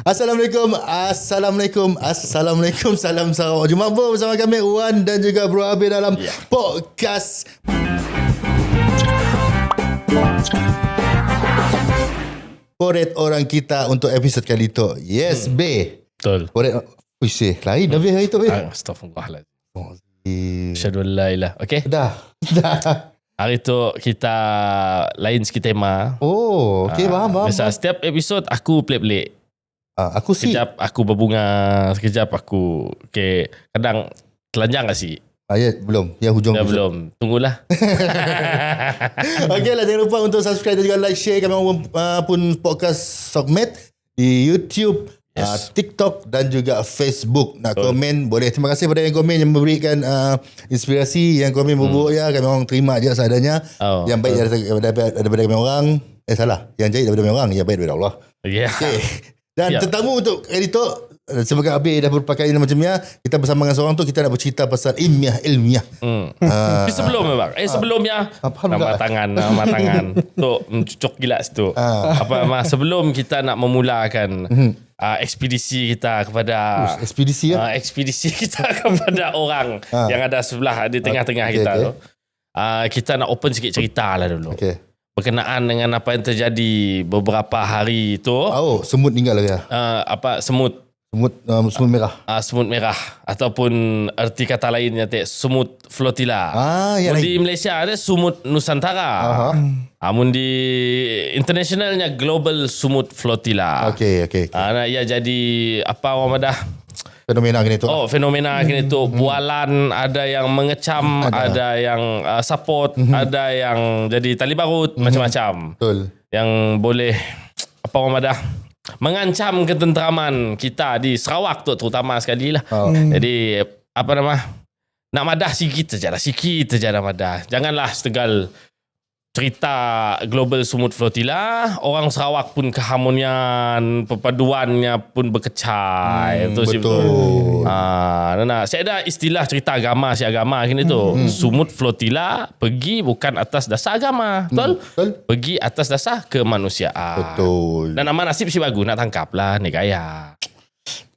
Assalamualaikum. Salam Sarawak. Jumpa bersama kami Wan dan juga Bro Abid dalam podcast Korek Orang Kita untuk episod kali tu. Yes, B. Betul. Korek. Uish, lain dah hari tu. Astaghfirullahaladzim. Asyhadu an la ilaha. Okey. Dah. Hari tu kita lain sikit tema. Oh, okey, faham. Biasa setiap episod aku pelik-pelik. Aku sih. Sekejap aku berbunga, sekejap aku kadang telanjang tak sih? Ya, belum. Yang hujung. Dah belum. Tunggulah. Okey lah, jangan lupa untuk subscribe dan juga like, share kami pun podcast Sokmed di YouTube, TikTok dan juga Facebook. Nak komen boleh. Terima kasih pada yang komen yang memberikan inspirasi, yang komen buruk ya, kami orang terima je seadanya. Yang baik daripada kami orang. Salah. Yang jahit daripada kami orang, yang baik daripada Allah. Okay. Dan tetamu untuk editor, sebagai Habib dah berpakaian macamnya, kita bersama dengan seorang tu, kita nak bercerita pasal ilmiah. Tapi sebelum bang, sebelumnya nama tangan tu mencucuk gila situ. Sebelum kita nak memulakan ekspedisi kita kepada ekspedisi kita kepada orang yang ada sebelah di tengah-tengah kita tu, kita nak open sikit cerita lah dulu. Berkenaan dengan apa yang terjadi beberapa hari tu. Semut tinggal lagi. Semut merah. Semut merah ataupun erti kata lainnya semut flotilla. Di Malaysia ada semut Nusantara. Amun di internationalnya global semut flotilla. Okey. Ia jadi apa orang dah fenomena gini tu. Fenomena gini tu. Bualan, ada yang mengecam, ada yang support, ada yang jadi tali barut, macam-macam. Betul. Yang boleh apa orang dah mengancam ketenteraman kita di Sarawak tu terutama sekali lah. Jadi nak madah sikit saja dah madah. Janganlah setegal cerita global semut flotilla, orang Sarawak pun keharmonian, perpaduannya pun berkecai. Betul. Saya ada istilah cerita agama gini tu. Semut flotilla pergi bukan atas dasar agama. Betul? Pergi atas dasar kemanusiaan. Betul. Dan nama nasib si bagus nak tangkap lah ni gaya.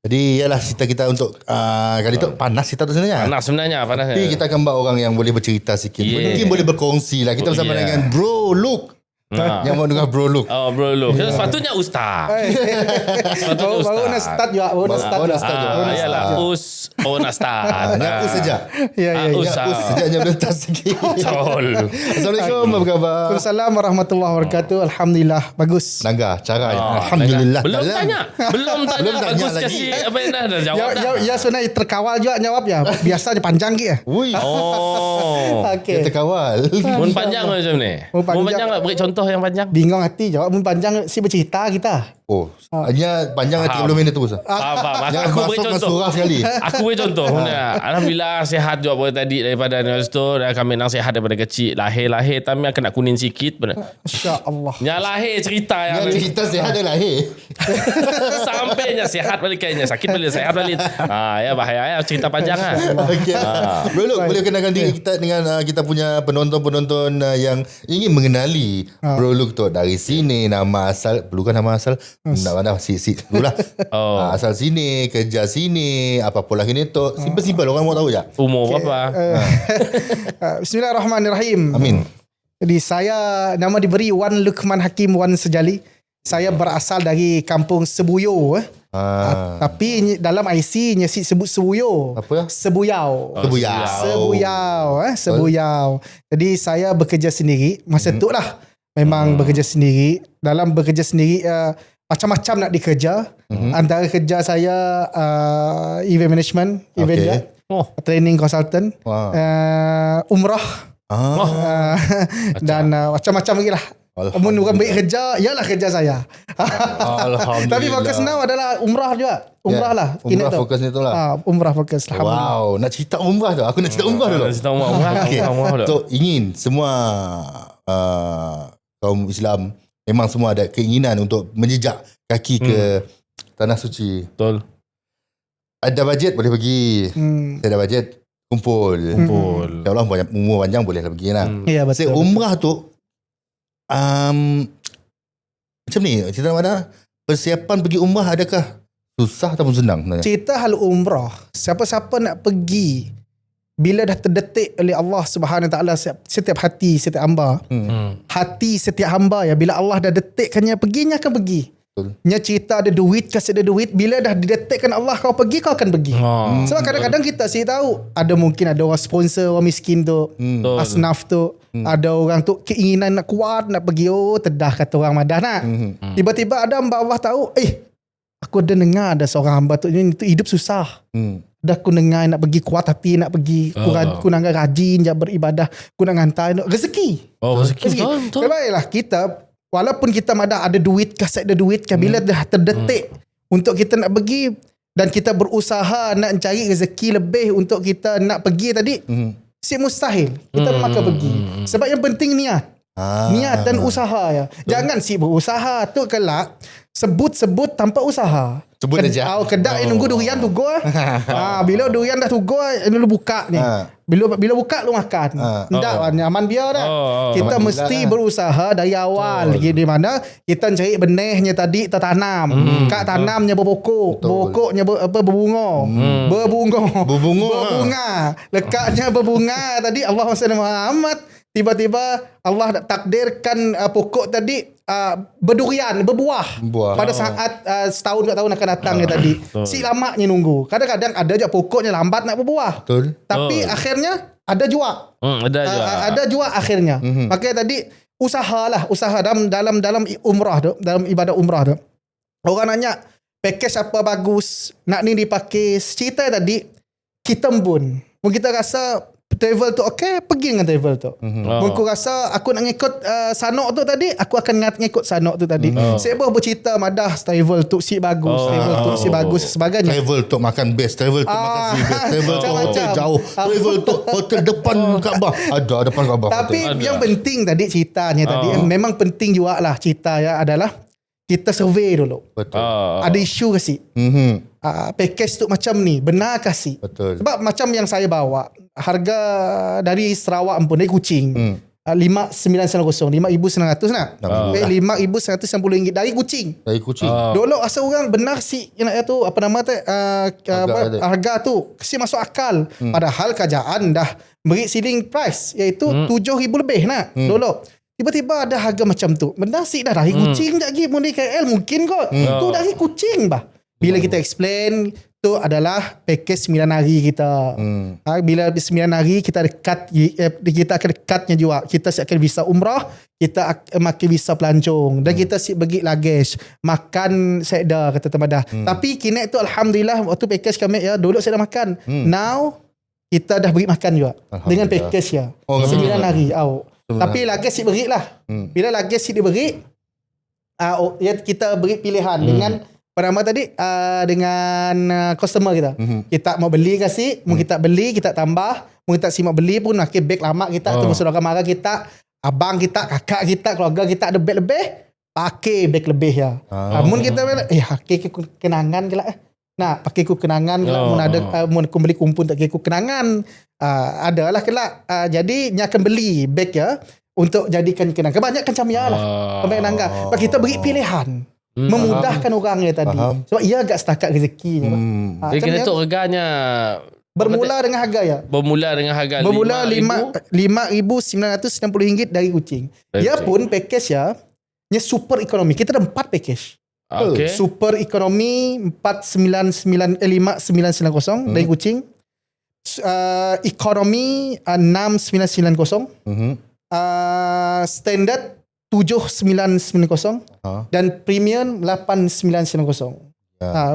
Jadi ialah cerita kita untuk kali tu panas cerita tu sebenarnya. Panas. Tapi kita akan bawa orang yang boleh bercerita sikit. Mungkin boleh berkongsi lah. Kita bersama dengan Bro Luke. Yang mau dengar Bro Luke. Bro Luke. Sepatutnya Ustaz. Baru nak start juga. Yalah nak start. Us saja. Us saja belum tak sikit. Betul. Assalamualaikum, apa khabar? Waalaikumsalam warahmatullahi wabarakatuh. Alhamdulillah bagus. Langgar caranya. Alhamdulillah. Belum tanya bagus kasi apa yang dah jawab dah. Ya sebenarnya terkawal juga jawabnya. Biasanya panjang ke. Dia terkawal. Mun panjang macam ni. Mun panjang beri contoh yang panjang. Bingung hati jawab mun panjang si bercerita kita. Hanya panjang 30 minit terus. Aku beri contoh. Aku beri contoh. Alhamdulillah sihat juga pada tadi daripada tu. Dan kami nang sihat daripada kecil. Lahir tapi kena kuning sikit. Masya-Allah. Nya lahir cerita yang cerita sihat dia lahir. Sampainya sihat balik kayaknya sakit balik sihat balik. Ya bahaya cerita panjang ah. Okey. Bro Luke, boleh kenalkan diri kita dengan kita punya penonton-penonton yang ingin mengenali Bro Luke tu dari sini, nama asal, perlukan nama asal. Nak mana dululah. Asal sini, kerja sini, apa pula gini tu. Simple orang mau tahu je. Umur berapa? Bismillahirrahmanirrahim. Amin. Jadi saya nama diberi Wan Luqman Hakim Wan Sejali. Saya berasal dari kampung Sebuyo. Tapi dalam IC nyesi sebut Sebuyo. Apa ya? Sebuyau. Sebuyau. Jadi saya bekerja sendiri. Masa tu lah memang bekerja sendiri. Dalam bekerja sendiri macam-macam nak dikerja. Antara kerja saya event management, event training consultant, umrah, dan macam-macam lagi lah. Amun orang baik kerja, ialah kerja saya. Alhamdulillah. Tapi fokus now adalah umrah juga. Umrah lah. Umrah fokus ni tu lah. Umrah fokus. Wow, nak cerita umrah tu. Aku nak cerita umrah dulu. Cerita umrah. So, ingin semua kaum Islam memang semua ada keinginan untuk menjejak kaki ke Tanah Suci. Betul. Ada bajet boleh pergi. Saya ada bajet, kumpul. InsyaAllah umur panjang boleh lah pergi lah. Ya, betul. Umrah tu macam ni cerita mana persiapan pergi umrah adakah susah ataupun senang sebenarnya? Cerita hal umrah, siapa-siapa nak pergi, bila dah terdetik oleh Allah Subhanahu Wa Taala setiap hati, setiap hamba. Hati setiap hamba ya, bila Allah dah detikkannya perginya akan pergi. Betul. Nya cerita ada duit, kasih ada duit, bila dah didetikkan Allah kau pergi, kau akan pergi. Sebab kadang-kadang kita sih tahu ada mungkin ada orang sponsor, orang miskin tu, asnaf tu, ada orang tu keinginan nak kuat nak pergi, tedah kata orang madah nak. Tiba-tiba ada hamba Allah tahu, aku ada dengar ada seorang hamba tu ni tu hidup susah. Dah aku dengar nak pergi, kuat hati nak pergi, aku nak rajin je beribadah, aku nak hantar rezeki. Rezeki betul. Baiklah kita, walaupun kita ada duit, kasih ada duit kan, bila dah terdetik untuk kita nak pergi dan kita berusaha nak cari rezeki lebih untuk kita nak pergi tadi, si mustahil kita makan pergi. Sebab yang penting niat. Niat dan usaha ya. Jangan si berusaha tu kelak sebut-sebut tanpa usaha. Sebut aja. Kedai nunggu durian tugu. Bila durian dah tugu, lu buka ni. Bila buka lu makan. Ndak nyaman biar dah. Kita mesti berusaha dari awal. Di mana kita cari benihnya tadi tertanam. Kak tanamnya berpokok, pokoknya berbunga. Berbunga. Lekatnya berbunga tadi Allah Muhammad. Tiba-tiba Allah takdirkan pokok tadi berdurian, berbuah. Pada saat setahun 2 tahun akan datangnya tadi. Si lamanya nunggu. Kadang-kadang ada je pokoknya lambat nak berbuah. Tapi akhirnya ada jua. Ada jua akhirnya. Makanya tadi usaha dalam umrah tu, dalam ibadah umrah tu. Orang nanya, package apa bagus? Nak ni dipakai. Cerita tadi, kita pun kita rasa travel tu pergi dengan travel tu. Aku rasa aku nak ngikut sanok tu tadi, aku akan ngikut sanok tu tadi. Sebab bercerita madah travel tu si bagus, travel tu si bagus sebagainya. Travel tu makan best, travel tu makan si best, travel tu hotel jauh, travel tu hotel depan Kaabah. Ada depan Kaabah. Tapi yang penting tadi ceritanya tadi, memang penting juga lah cerita ya, adalah kita survey dulu. Betul. Ada isu ke si? Package tu macam ni, benar ke si? Betul. Sebab macam yang saya bawa, harga dari Sarawak pun dari Kuching, 5,990, 5,900 nak. 5,190 ringgit dari Kuching. Dulu asal orang benar si tu apa nama tu harga tu kasi masuk akal. Padahal kerajaan dah beri ceiling price iaitu 7,000 lebih nak. Dulu tiba-tiba ada harga macam tu. Benar si dah dari Kuching lagi pun di KL mungkin kot. Tu dari Kuching bah. Bila kita explain tu adalah package 9 hari kita. Bila 9 hari kita dekat, kita akan dekatnya juga. Kita siapkan visa umrah, kita makan visa pelancong dan kita siap bagi luggage, makan sekda kata temadah. Tapi kini tu alhamdulillah waktu package kami ya, dulu saya dah makan. Now kita dah beri makan juga dengan package ya. 9 hari. Tapi luggage siap beri lah. Bila luggage siap diberi, kita beri pilihan dengan pertama tadi dengan customer kita. Kita mau beli kasih, mau kita beli kita tambah, mau kita si mau beli pun pakai beg lama kita tu saudara mara kita, abang kita, kakak kita, keluarga kita ada beg lebih, pakai beg lebih ya. Mun kita pakai kenangan ke lah. Nah, pakai ku kenangan ke lah, mun ada mun aku beli kumpul tak pakai ku kenangan. Adalah ke lah. Jadi nya akan beli beg ya untuk jadikan kenangan. Kebanyakan camia lah. Kebanyakan kita beri pilihan. Memudahkan orangnya tadi. Sebab ia agak setakat rezekinya. Dia kena tok reganya bermula dengan harga ya. Bermula dengan harga RM5,990 dari Kuching. Dia pun package ya, nya super ekonomi. Kita ada 4 package. Super ekonomi 5,990 dari Kuching. Ekonomi 6,990. Standard 7,990 dan premium 8,990.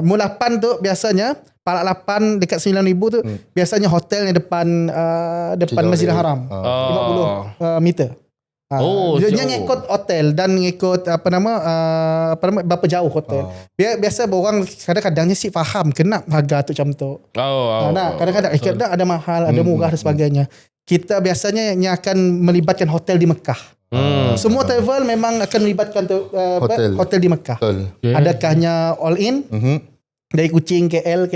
Mu 8 tu biasanya palak 8 dekat 9,000 tu biasanya hotelnya depan Masjidil Haram 50 meter. Dia ngikut hotel dan ngikut berapa jauh hotel. Biasa orang kadang-kadangnya si faham kenapa harga tu macam tu. Kadang-kadang ada mahal, ada murah dan sebagainya. Kita biasanya akan melibatkan hotel di Mekah. Semua travel memang akan melibatkan hotel di Mekah. Adakahnya all in dari Kuching KL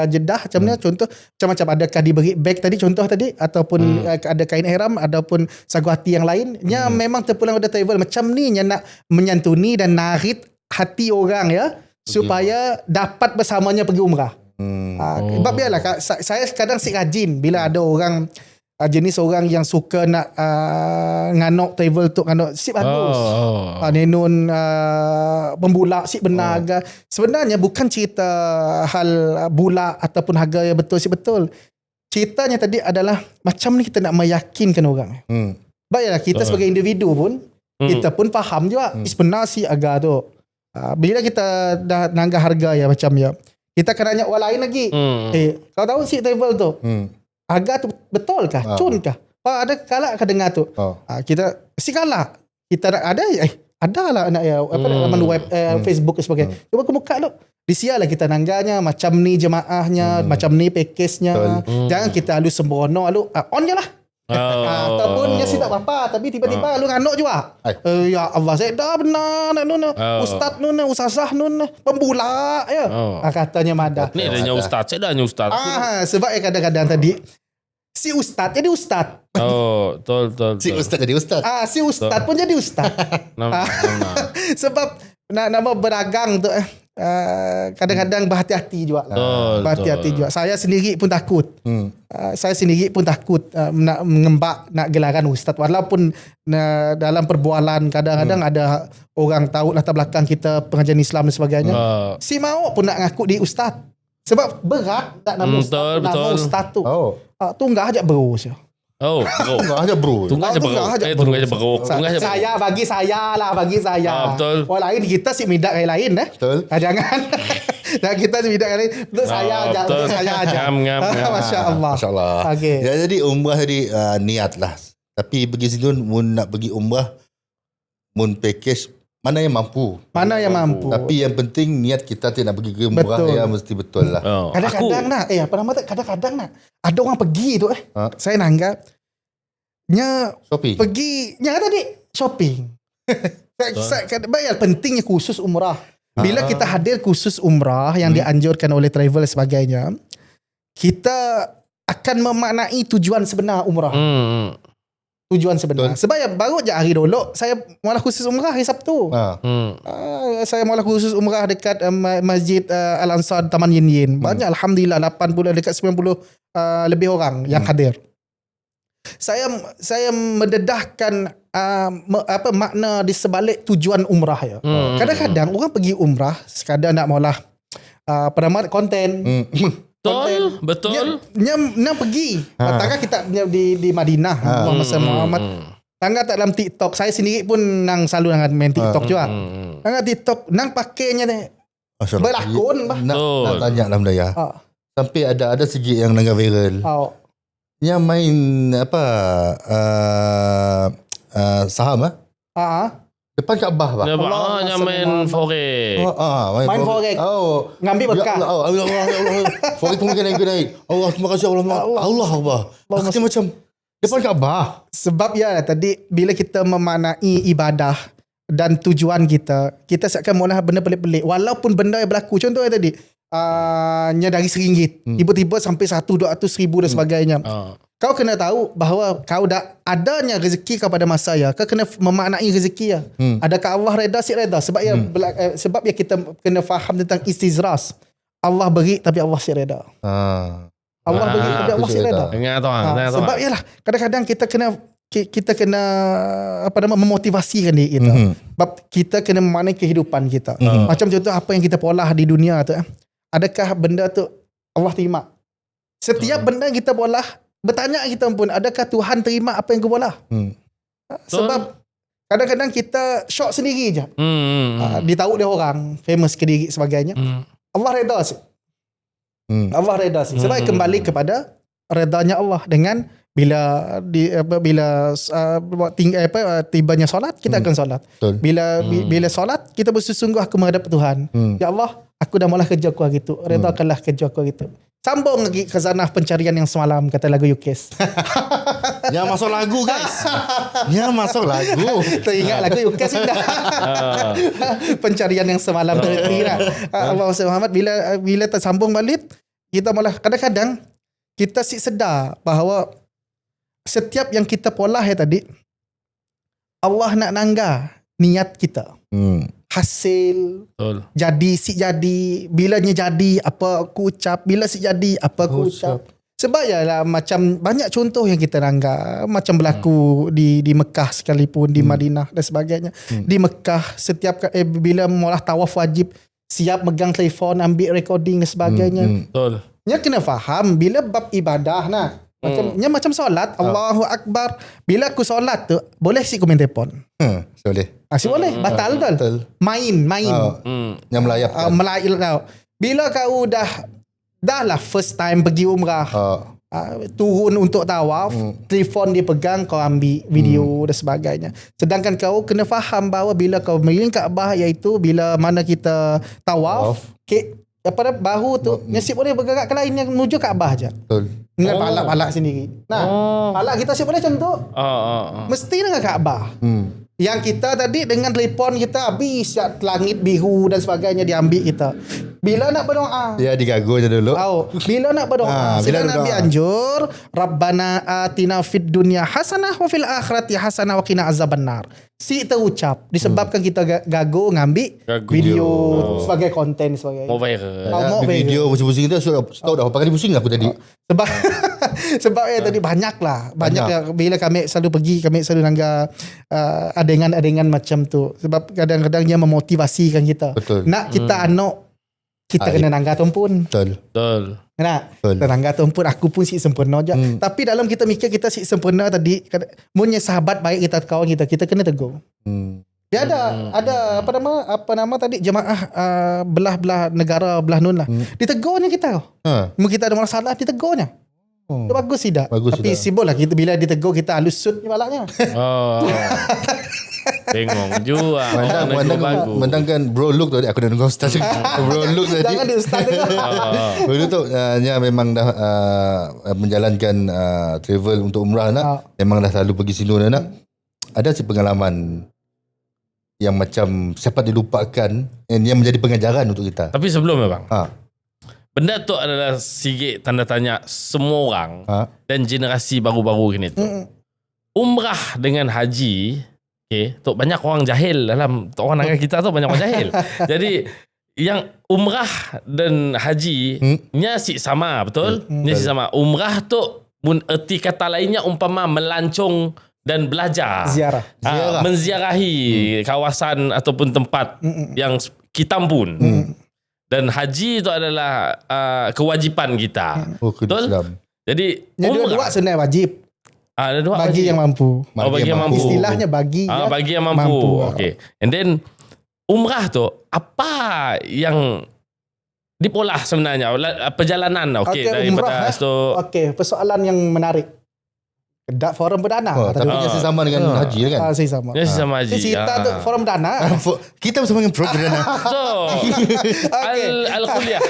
Jeddah macam ni contoh, macam-macam adakah diberi beg tadi contoh tadi ataupun ada kain ihram ataupun sagu hati yang lain. Nya memang terpulang pada travel macam ni nya nak menyantuni dan narik hati orang ya supaya dapat bersamanya pergi umrah. Sebab biarlah saya kadang si rajin bila ada orang jenis orang yang suka nak nganok travel tu nganok sip bagus. Nenun pembulak sip benar harga. Sebenarnya bukan cerita hal bulak ataupun harga yang betul sip betul. Ceritanya tadi adalah macam ni kita nak meyakinkan orang. Baiklah kita sebagai individu pun kita pun faham juga sebenar si harga tu. Bila kita dah nanggah harga ya macam ya, kita akan tanya orang lain lagi. Kau tahu si travel tu? Harga tu betul kah? Cun kah? Ada kalak kah dengar tu? Kita si kalak. Kita nak ada lah nak ya laman web Facebook dan sebagainya. Cuba aku buka tu. Disialah kita nangganya macam ni jemaahnya, macam ni package-nya. Jangan kita lalu sembrono lalu on je lah. Ataupun dia tak apa tapi tiba-tiba lu nganuk juga. Ya Allah saya dah benar nak nun. Ustaz nun, ustazah nun, pembulak ya. Katanya madah. Ni adanya ustaz, saya dah hanya ustaz. Sebab kadang-kadang tadi si ustaz jadi ustaz. Betul. Si ustaz jadi ustaz. Si ustaz pun jadi ustaz. Sebab nama berdagang tu kadang-kadang berhati-hati juga. Berhati-hati juga. Saya sendiri pun takut. Nak mengembak nak gelaran ustaz. Walaupun dalam perbualan kadang-kadang ada orang tahu latar belakang kita pengajian Islam dan sebagainya. Si mau pun nak ngaku di ustaz. Sebab berat tak nama ustaz. Nama ustaz tu. Tunggah aja bro. Tunggah aja bro. Saya bagi saya. Betul. Orang lain kita si midak yang lain Betul. Jangan. Dan kita si midak yang lain. Untuk saya aja. Untuk saya aja. Masya-Allah. Masya-Allah. Okay. Ya, jadi umrah tadi niat lah. Tapi pergi situ mun nak pergi umrah mun package mana yang mampu. Tapi yang penting niat kita nak pergi ke umrah ya mesti betul lah. Kadang-kadang nak kadang-kadang nak ada orang pergi tu saya nanggap shopping. Perginya tadi shopping. Bayar pentingnya khusus umrah. Bila kita hadir khusus umrah yang dianjurkan oleh travel dan sebagainya, kita akan memaknai tujuan sebenar umrah. Tujuan sebenar. Sebab baru je hari dulu saya mula khusus umrah hari Sabtu. Saya mula khusus umrah dekat Masjid Al-Ansar Taman Yin Yin. Banyak alhamdulillah 80 dekat 90 lebih orang yang hadir. Saya mendedahkan makna di sebalik tujuan umrah ya. Kadang-kadang orang pergi umrah sekadar nak maulah konten. Betul. Dia pergi. Tangga kita di Madinah masa Muhammad. Tangga tak dalam TikTok. Saya sendiri pun nang selalu nang main TikTok juga. Tangga TikTok nang pakainya ni berlakon bah. Nak tanya lah benda ya. Sampai ada segi yang nang viral. Yang main apa saham depan Kaabah bah. Yang main forex. Main forex. Ngambil berkah. Allah. Forex pun naik. Allah terima kasih Allah. Macam depan Kaabah. Sebab ya tadi bila kita memaknai ibadah dan tujuan kita seakan mula benda pelik-pelik. Walaupun benda yang berlaku contohnya tadi dari RM1 tiba-tiba sampai 100, 200, 1000 dan sebagainya. Kau kena tahu bahawa kau dah adanya rezeki kepada masa ya. Kau kena memaknai rezeki ya. Adakah Allah reda si reda? Sebab kita kena faham tentang istizras. Allah beri tapi Allah si reda. Allah beri tapi Allah si reda. Sebab yalah kadang-kadang kita kena memotivasikan diri kita. Sebab kita kena memaknai kehidupan kita. Macam contoh apa yang kita pola di dunia tu. Adakah benda tu Allah terima? Setiap benda yang kita pola bertanya kita pun adakah Tuhan terima apa yang kau pola? Sebab kadang-kadang kita shock sendiri je. Ditahu dia orang famous ke diri sebagainya. Allah reda sih. Allah reda sih. Sebab kembali kepada redanya Allah dengan bila tibanya solat kita akan solat. Bila solat kita bersungguh aku menghadap Tuhan. Ya Allah, aku dah mula kerja aku hari tu. Redakanlah kerja aku hari tu. Sambung lagi khazanah pencarian yang semalam kata lagu Yukes. Yang masuk lagu guys. Yang masuk lagu. Teringat lagu Yukes sudah. Pencarian yang semalam terhenti lah. Allah Muhammad bila tersambung balik kita malah kadang-kadang kita sedar bahawa setiap yang kita pola tadi Allah nak nangga niat kita. hasil Betul. jadi bilanya jadi apa aku ucap, bila si jadi apa aku ucap. Sebab lah macam banyak contoh yang kita langgar, macam berlaku di Mekah sekalipun, di Madinah dan sebagainya. Di Mekah setiap bila maulah tawaf wajib siap megang telefon, ambil recording dan sebagainya. Betul. Nya kena faham bila bab ibadah macam solat, Allahu Akbar. Bila aku solat tu boleh si komen telefon. Boleh. Si boleh, batal betul. Main. Yang melayap. Melayap tau. Bila kau dah lah first time pergi umrah. Turun untuk tawaf, telefon dia pegang, kau ambil video dan sebagainya. Sedangkan kau kena faham bahawa bila kau mengiring Kaabah, iaitu bila mana kita tawaf, bahu tu nasib boleh bergerak ke lain yang menuju Kaabah je. Betul. Dengan palak-palak sendiri. Palak kita siap boleh macam tu. Mesti dengan Kaabah. Yang kita tadi dengan telefon kita habis langit biru dan sebagainya diambil kita. Bila nak berdoa, ya digagu je dulu. Bila nak berdoa, bila Nabi anjur, Rabbana atina fid dunya hasanah wa fil akhirati hasanah wa qina azabannar. Si terucap disebabkan kita gagu ngambil video sebagai konten sebagainya. Mau viral. Video pusing-pusing kita tahu dah berapa kali pusing aku tadi. Sebab tadi banyak bila kami selalu langgar adegan-adegan macam tu. Sebab kadang-kadang dia memotivasikan kita. Betul. Nak kita kita kena nangga tumpun. Betul. Nak nangga tumpun, aku pun si sempurna je. Tapi dalam kita mikir kita si sempurna tadi, punya sahabat baik kita, kawan kita kena tegur. Dia ada apa nama tadi jemaah belah negara belah nun lah. Ditegurnya kita. Mungkin kita ada masalah ditegurnya. Itu bagus tidak. Tapi sibuk lah kita bila ditegur kita halus sud ni balaknya. Tengok juga. Mandangkan bro look tadi aku dah nunggu ustaz. Bro look tadi. Jangan di ustaz dengar. Bro tu memang dah menjalankan travel untuk umrah nak. Memang dah selalu pergi sini nak. Ada si pengalaman yang macam siapa dilupakan yang menjadi pengajaran untuk kita. Tapi sebelumnya bang, benda tu adalah sikit tanda tanya semua orang dan generasi baru-baru ni tu. Umrah dengan haji, tu banyak orang jahil dalam orang negara kita tu, banyak orang jahil. Jadi yang umrah dan haji nya si sama, betul? Nya si sama. Umrah tu mun erti kata lainnya umpama melancong dan belajar. Ziarah. Menziarahi kawasan ataupun tempat yang kita pun. Dan haji itu adalah kewajipan kita. Betul? Jadi dua sebenarnya wajib. Ada dua bagi yang mampu. Bagi yang mampu. Istilahnya bagi yang mampu. Okay. And then umrah tu apa yang dipolah sebenarnya perjalanan daripada tu. Persoalan yang menarik. Kedak forum perdana. Tapi dia sesama dengan haji kan? Sesama. Dia sesama haji. Kita tu forum perdana. Kita bersama dengan program perdana. So, Al-Kuliah.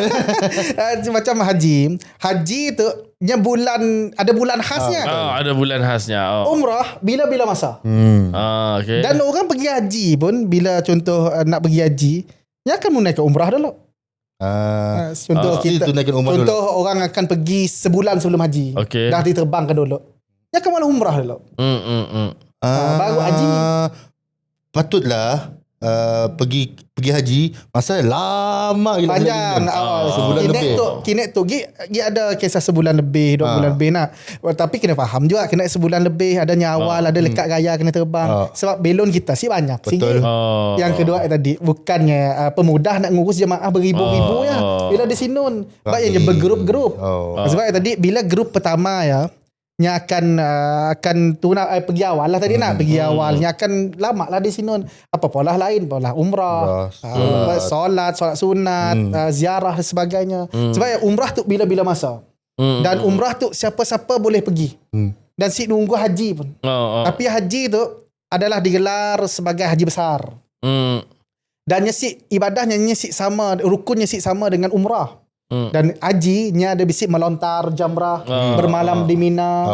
Macam haji. Haji tu ada bulan khasnya. Ada bulan khasnya. Umrah bila-bila masa. Okay. Dan orang pergi haji pun bila contoh nak pergi haji, dia akan menaikkan umrah dulu. Contoh orang akan pergi sebulan sebelum haji. Okay. Dah diterbangkan dulu. Dia akan malah umrah dulu. Baru haji. Patutlah pergi haji masa lama gila. Panjang. Sebulan lebih. Kinek tu ada kisah sebulan lebih, 2 bulan lebih nak. Tapi kena faham juga kena sebulan lebih, ada nyawal, ada lekat gaya kena terbang. Sebab belon kita banyak. Betul. Yang kedua tadi bukannya pemudah nak ngurus jemaah beribu-ribu ya. Bila di sinun. Sebab yang bergrup-grup. Sebab tadi bila grup pertama nya akan pergi awal lah tadi nak pergi awal nya akan lama lah di sini apa pola lain pola umrah solat sunat ziarah dan sebagainya sebab umrah tu bila-bila masa dan umrah tu siapa-siapa boleh pergi dan si nunggu haji pun tapi haji tu adalah digelar sebagai haji besar dan si ibadahnya si sama rukunnya si sama dengan umrah. Dan haji-nya ada bisik melontar jamrah, bermalam di Mina,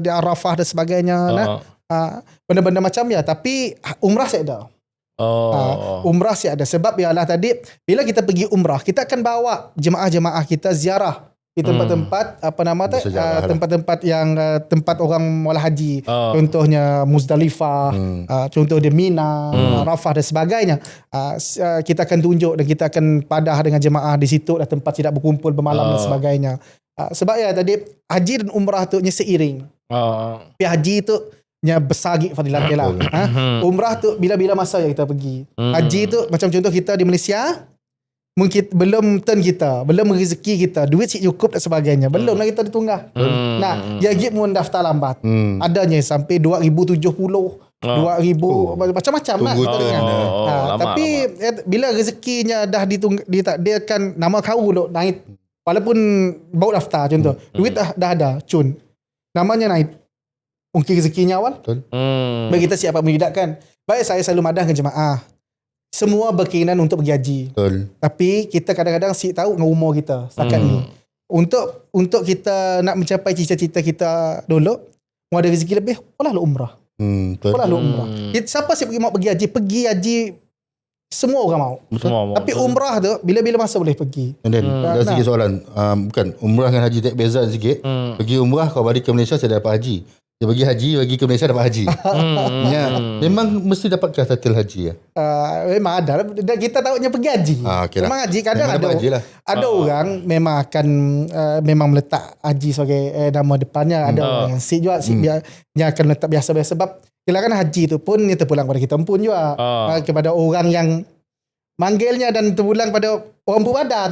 di Arafah dan sebagainya. Benda-benda macam tapi umrah saya ada. Umrah saya ada sebab ialah tadi bila kita pergi umrah, kita akan bawa jemaah-jemaah kita ziarah di tempat-tempat tempat-tempat yang tempat orang muala haji. Contohnya Muzdalifah, contoh dia Mina, Arafah dan sebagainya. Kita akan tunjuk dan kita akan padah dengan jemaah di situ dan tempat tidak berkumpul bermalam dan sebagainya. Sebab ya tadi haji dan umrah tu nya seiring. Tapi haji tu nya besar lagi fadilat dia lah. Umrah tu bila-bila masa yang kita pergi. Haji tu macam contoh kita di Malaysia, mungkin belum turn kita, belum rezeki kita, duit si cukup dan sebagainya, belum lah kita ditunggah. Nah, dia gip mun daftar lambat. Adanya sampai 2070, 2000 macam-macam lah kita dengar. Tapi bila rezekinya dah ditakdirkan nama kau duk naik, walaupun baru daftar contoh, duit dah ada, cun. Namanya naik. Mungkin rezekinya awal. Bagi kita siap menghidupkan. Baik saya selalu madah dengan jemaah. Semua berkeinginan untuk pergi haji. Tapi kita kadang-kadang tahu dengan umur kita setakat ni. Untuk kita nak mencapai cita-cita kita dulu, mau ada rezeki lebih, olah umrah. Olah umrah. Siapa sih mau pergi haji? Pergi haji semua orang mau. Tapi umrah tu bila-bila masa boleh pergi. Dan dari segi soalan, bukan umrah dengan haji tak beza sikit. Pergi umrah kau balik ke Malaysia saya dapat haji. Dia pergi haji, bagi ke Malaysia dapat haji. Memang mesti dapatkan title haji ya? Memang ada. Dan kita tahunya pergi haji. Memang haji. Kadang ada orang memang akan memang meletak haji sebagai nama depannya. Ada orang yang si juga yang akan meletak biasa-biasa. Sebab kan haji tu pun dia terpulang pada kita pun juga. Kepada orang yang manggilnya dan terpulang pada orang berbadan.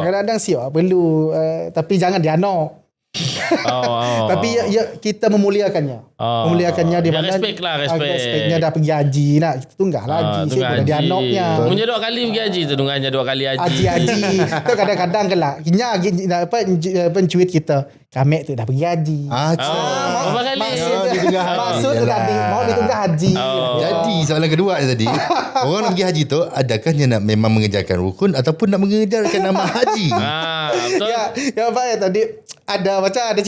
Kadang-kadang perlu tapi jangan dianok. Tapi kita memuliakannya. Memuliakannya di mana respectnya dah pergi haji nak kita tunggah haji siapa dia anaknya. Punya 2 kali pergi haji tu tunggahnya 2 kali haji. Haji. Tu kadang-kadang kelak pencuit kita. Kami tu dah pergi haji. Berapa kali? Maksud tu tadi mau ditunggah haji. Jadi soalan kedua tadi, orang nak pergi haji tu adakah dia nak memang mengejarkan rukun ataupun nak mengejarkan nama haji? Betul. Ya baik tadi ada macam ada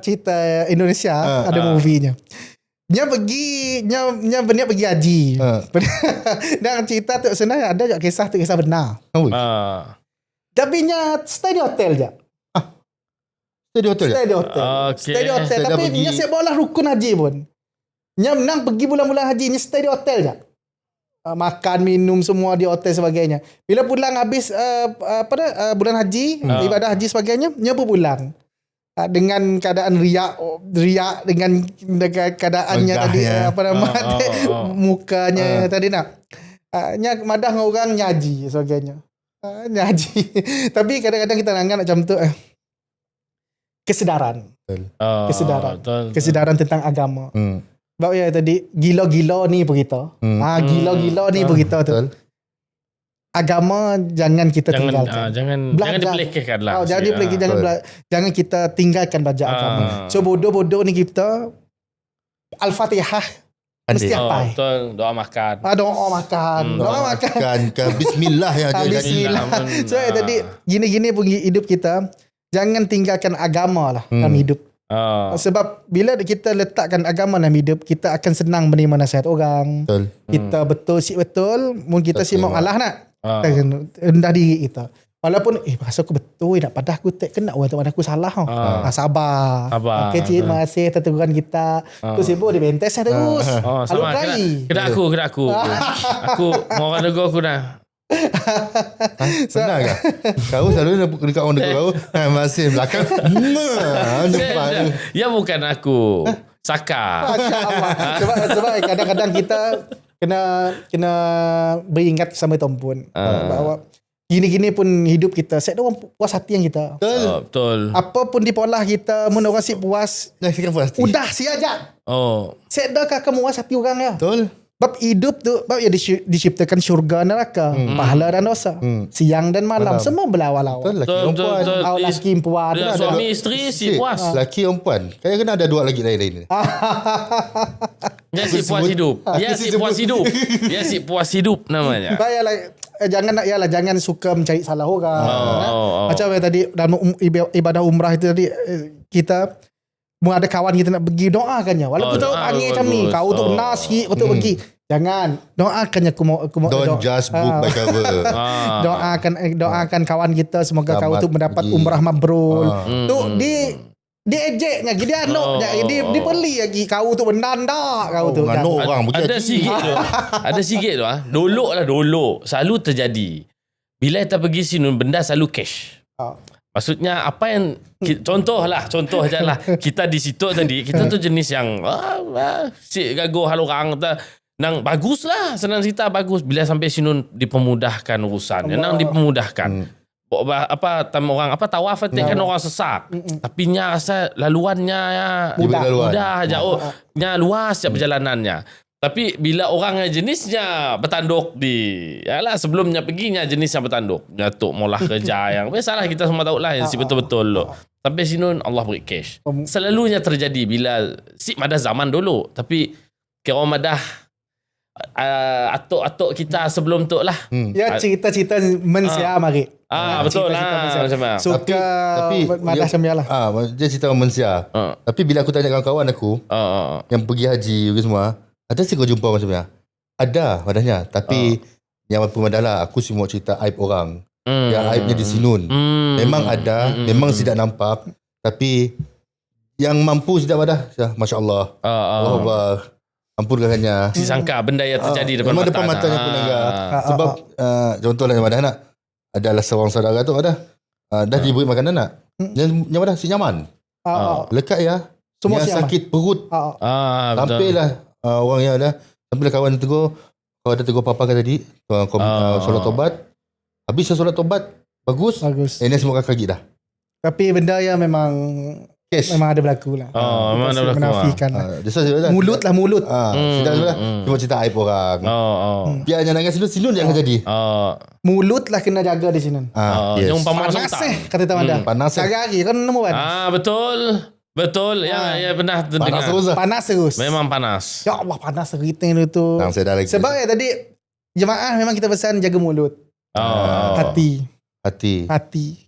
cerita Indonesia ada movie-nya. Dia berniat pergi haji. Dan cerita tu sebenarnya ada kisah benar. Tapi nya stay di hotel je. Stay di hotel. Stay di hotel. Tapi nya siap bawa rukun haji pun. Nya menang pergi bulan-bulan haji nya stay di hotel je. Makan, minum semua di hotel sebagainya. Bila pulang habis bulan haji, ibadah haji sebagainya, nya pun pulang. Dengan keadaan riak dengan keadaannya tadi mukanya tadi nak madah dengan orang nyaji sebagainya nyaji. Tapi kadang-kadang kita anggap macam tu kesedaran tentang agama. Sebab ya tadi gila-gila ni pun kita gila-gila ni pun kita tu agama jangan kita tinggalkan. Jangan dipelekehkan lah. Jangan kita tinggalkan belajar agama. So bodoh-bodoh ni kita Al-Fatihah mesti apa? Betul, doa makan. Doa makan. Bismillah ya. Bismillah. So tadi gini-gini pun hidup kita jangan tinggalkan agama lah dalam hidup. Sebab bila kita letakkan agama dalam hidup, kita akan senang menerima nasihat orang. Kita betul. Mungkin kita simak Allah nak. Rendah diri kita. Walaupun rasa aku betul nak padah aku tak kena orang teman aku salah. Sabar. Okay, terima kasih teguran kita. Tu sibuk dia bentes terus. Sama kena aku. Aku mau orang nego aku dah. Benar ke? Kau selalu dekat orang nego kau. Masih belakang. Ya bukan aku. Saka. Sebab kadang-kadang kita kena beringat sama tuan bahawa gini-gini pun hidup kita set orang puas hati yang kita. Betul. Apapun di pola kita mun orang si puas udah si aja. Set dah kamu puas hati orang ya. Betul. Bab hidup tu bab ya diciptakan syurga neraka, pahala dan dosa, siang dan malam semua berlawan-lawan. Laki perempuan. Suami isteri si puas. Laki perempuan. Kayak kena ada 2 lagi lain-lain. Dia si puas hidup. Dia si puas hidup namanya. Jangan suka mencari salah orang. Macam tadi dalam ibadah umrah itu tadi kita ada kawan kita nak pergi doakannya. Walaupun tahu angin macam ni, kau tu benar sikit kau tu pergi. Jangan. Doakannya Don't just book by cover. doakan kawan kita semoga kau tu mendapat umrah mabrur. Tu dia ejeknya dia dia beli lagi kau tu benar dak kau tu. Orang ada sikit tu. Ada sikit tu Dolok selalu terjadi. Bila kita pergi sini benda selalu cash. Maksudnya apa yang contoh je lah kita di situ tadi kita tu jenis yang si gago hal orang nang bagus lah senang cerita bagus bila sampai sini dipermudahkan urusannya nang dipermudahkan apa orang apa tawaf kan orang sesak tapi nya rasa laluannya mudah jauh nya luas perjalanannya tapi bila orang yang jenisnya bertanduk sebelumnya perginya jenisnya bertanduk Datuk molah kerja yang biasalah kita semua tahu lah yang si betul-betul lo sampai sini Allah beri cash selalunya terjadi bila si madah zaman dulu tapi kira madah atuk-atuk kita sebelum tu lah. Ya cerita-cerita mensia mari. Betul lah. Suka tapi madah semia lah. Dia cerita mensia. Tapi bila aku tanya kawan-kawan aku yang pergi haji semua, ada sih kau jumpa macamnya. Ada madahnya, tapi yang apa madah lah aku semua cerita aib orang. Yang aibnya di sinun. Memang ada, memang tidak nampak, tapi yang mampu tidak madah. Masya-Allah. Allah ampunkannya. Si sangka benda yang terjadi depan memang mata. Depan matanya pun enggak. Sebab contohlah yang ada adalah seorang saudara tu dah diberi makanan nak. Yang ada si nyaman. Lekat ya. Semua yang sakit perut. Sampailah orang yang ada sampailah kawan tegur papa kata tadi solat tobat. Habis solat tobat bagus. Ini semua kaki dah. Tapi benda yang memang memang ada berlaku lah. Memang ada berlaku. Menafikan lah. Mulut. Sudah. Cuma cerita aib orang. Biarnya dengan sinun yang akan jadi. Mulut lah kena jaga di sini. Yang panas kata Tamanda. Panas. Hari kan nemu kan. Betul. Yang pernah dengar. Panas terus. Memang panas. Ya Allah panas keriting tu. Sebab ya tadi jemaah memang kita pesan jaga mulut. Hati.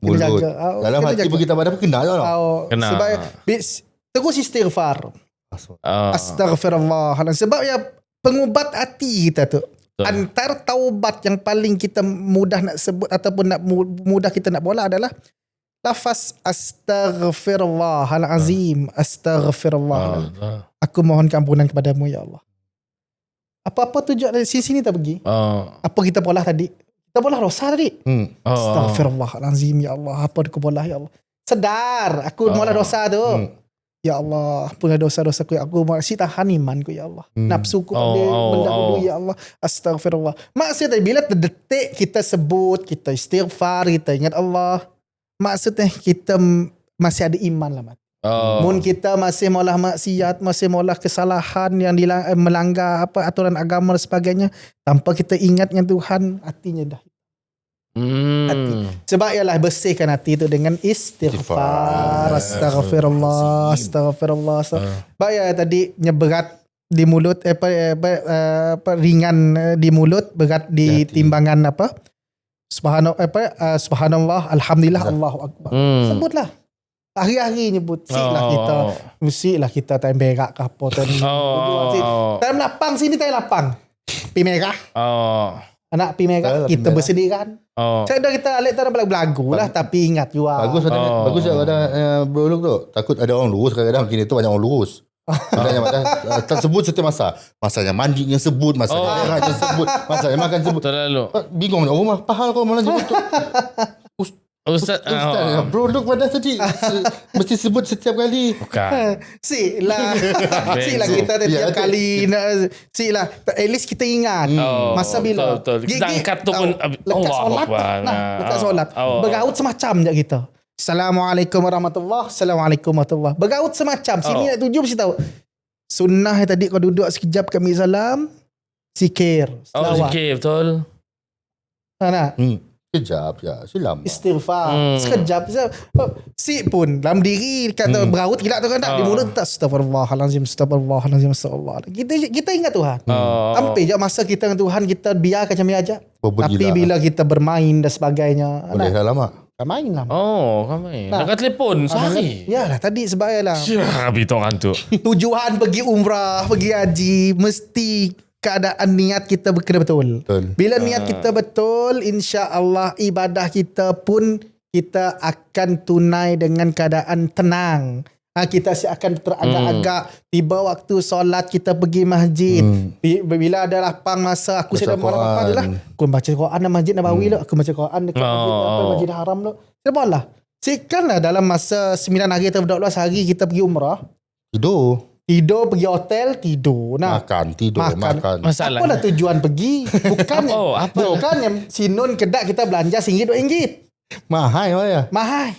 Mulut. Jaga. Dalam hati pun kita pada kena lah. Kena. Sebab terus istighfar. Astaghfirullah. Sebab ya pengubat hati kita tu. Antara taubat yang paling kita mudah nak sebut ataupun nak mudah kita nak bola adalah lafaz astaghfirullahalazim. Astaghfirullah. Aku mohon ampunan kepadamu ya Allah. Apa-apa tujuan dari sini tak pergi. Apa kita bola tadi? Kita bola dosa tadi. Astaghfirullahalazim ya Allah. Apa aku bola ya Allah. Sedar aku bola dosa tu. Ya Allah, ampunilah dosa-dosaku ya aku masih tahan imanku ya Allah. Nafsuku mendahului ya Allah. Astaghfirullah. Maksudnya bila terdetik kita sebut, kita istighfar, kita ingat Allah. Maksudnya kita masih ada iman lah mat. Mun kita masih maulah maksiat, masih maulah kesalahan yang melanggar apa aturan agama dan sebagainya, tanpa kita ingatnya Tuhan, hatinya dah. Hati. Sebab ialah bersihkan hati itu dengan istighfar. Astaghfirullah. Sebab ya tadi berat di mulut ringan di mulut, berat di timbangan apa? Subhanallah, alhamdulillah, Allahu akbar. Sebutlah. Hari-hari nyebut mestilah kita time berak ke apa time lapang sini time lapang pi merah anak pi merah kita bersendirian saya dah kita alik tak ada belagu lah tapi ingat juga bagus ada berolok tu takut ada orang lurus kadang-kadang kini tu banyak orang lurus tak sebut setiap masanya mandi yang sebut masanya merah yang sebut masanya makan sebut terlalu bingung rumah pahal kau mana sebut tu Ustaz bro look pada tadi mesti sebut setiap kali bukan Sila kita setiap kali Sila at least kita ingat masa bila betul. Kita angkat tu pun lekat solat bergaut semacam je kita Assalamualaikum warahmatullahi bergaut semacam sini nak tuju mesti tahu sunnah tadi kau duduk sekejap kami salam zikir selawat zikir betul nak sekejap ya silam istighfar sekejap si pun dalam diri kata beraut gila tu kan tak di mulut tak astagfirullahalazim kita ingat Tuhan sampai je masa kita dengan Tuhan kita biarkan macam ni aja tapi bila kita bermain dan sebagainya boleh lama main lah main nak telefon sehari yalah tadi sebab yalah habis orang tu tujuan pergi umrah pergi haji mesti keadaan niat kita kena betul. Bila niat kita betul, insya-Allah ibadah kita pun kita akan tunai dengan keadaan tenang. Kita akan teragak-agak tiba waktu solat kita pergi masjid. Bila ada lapang masa aku sedang orang apa je lah. Aku baca Quran dalam Masjid Nabawi lah. Aku baca Quran dekat Masjid Haram lah. Sedang lah. Sekarang dalam masa 9 hari atau 12 hari kita pergi umrah. Tidur pergi hotel, tidur. Makan. Masalah. Apalah tujuan pergi? Bukan yang sinun kedak kita belanja RM1, RM2. Mahal. Mahal.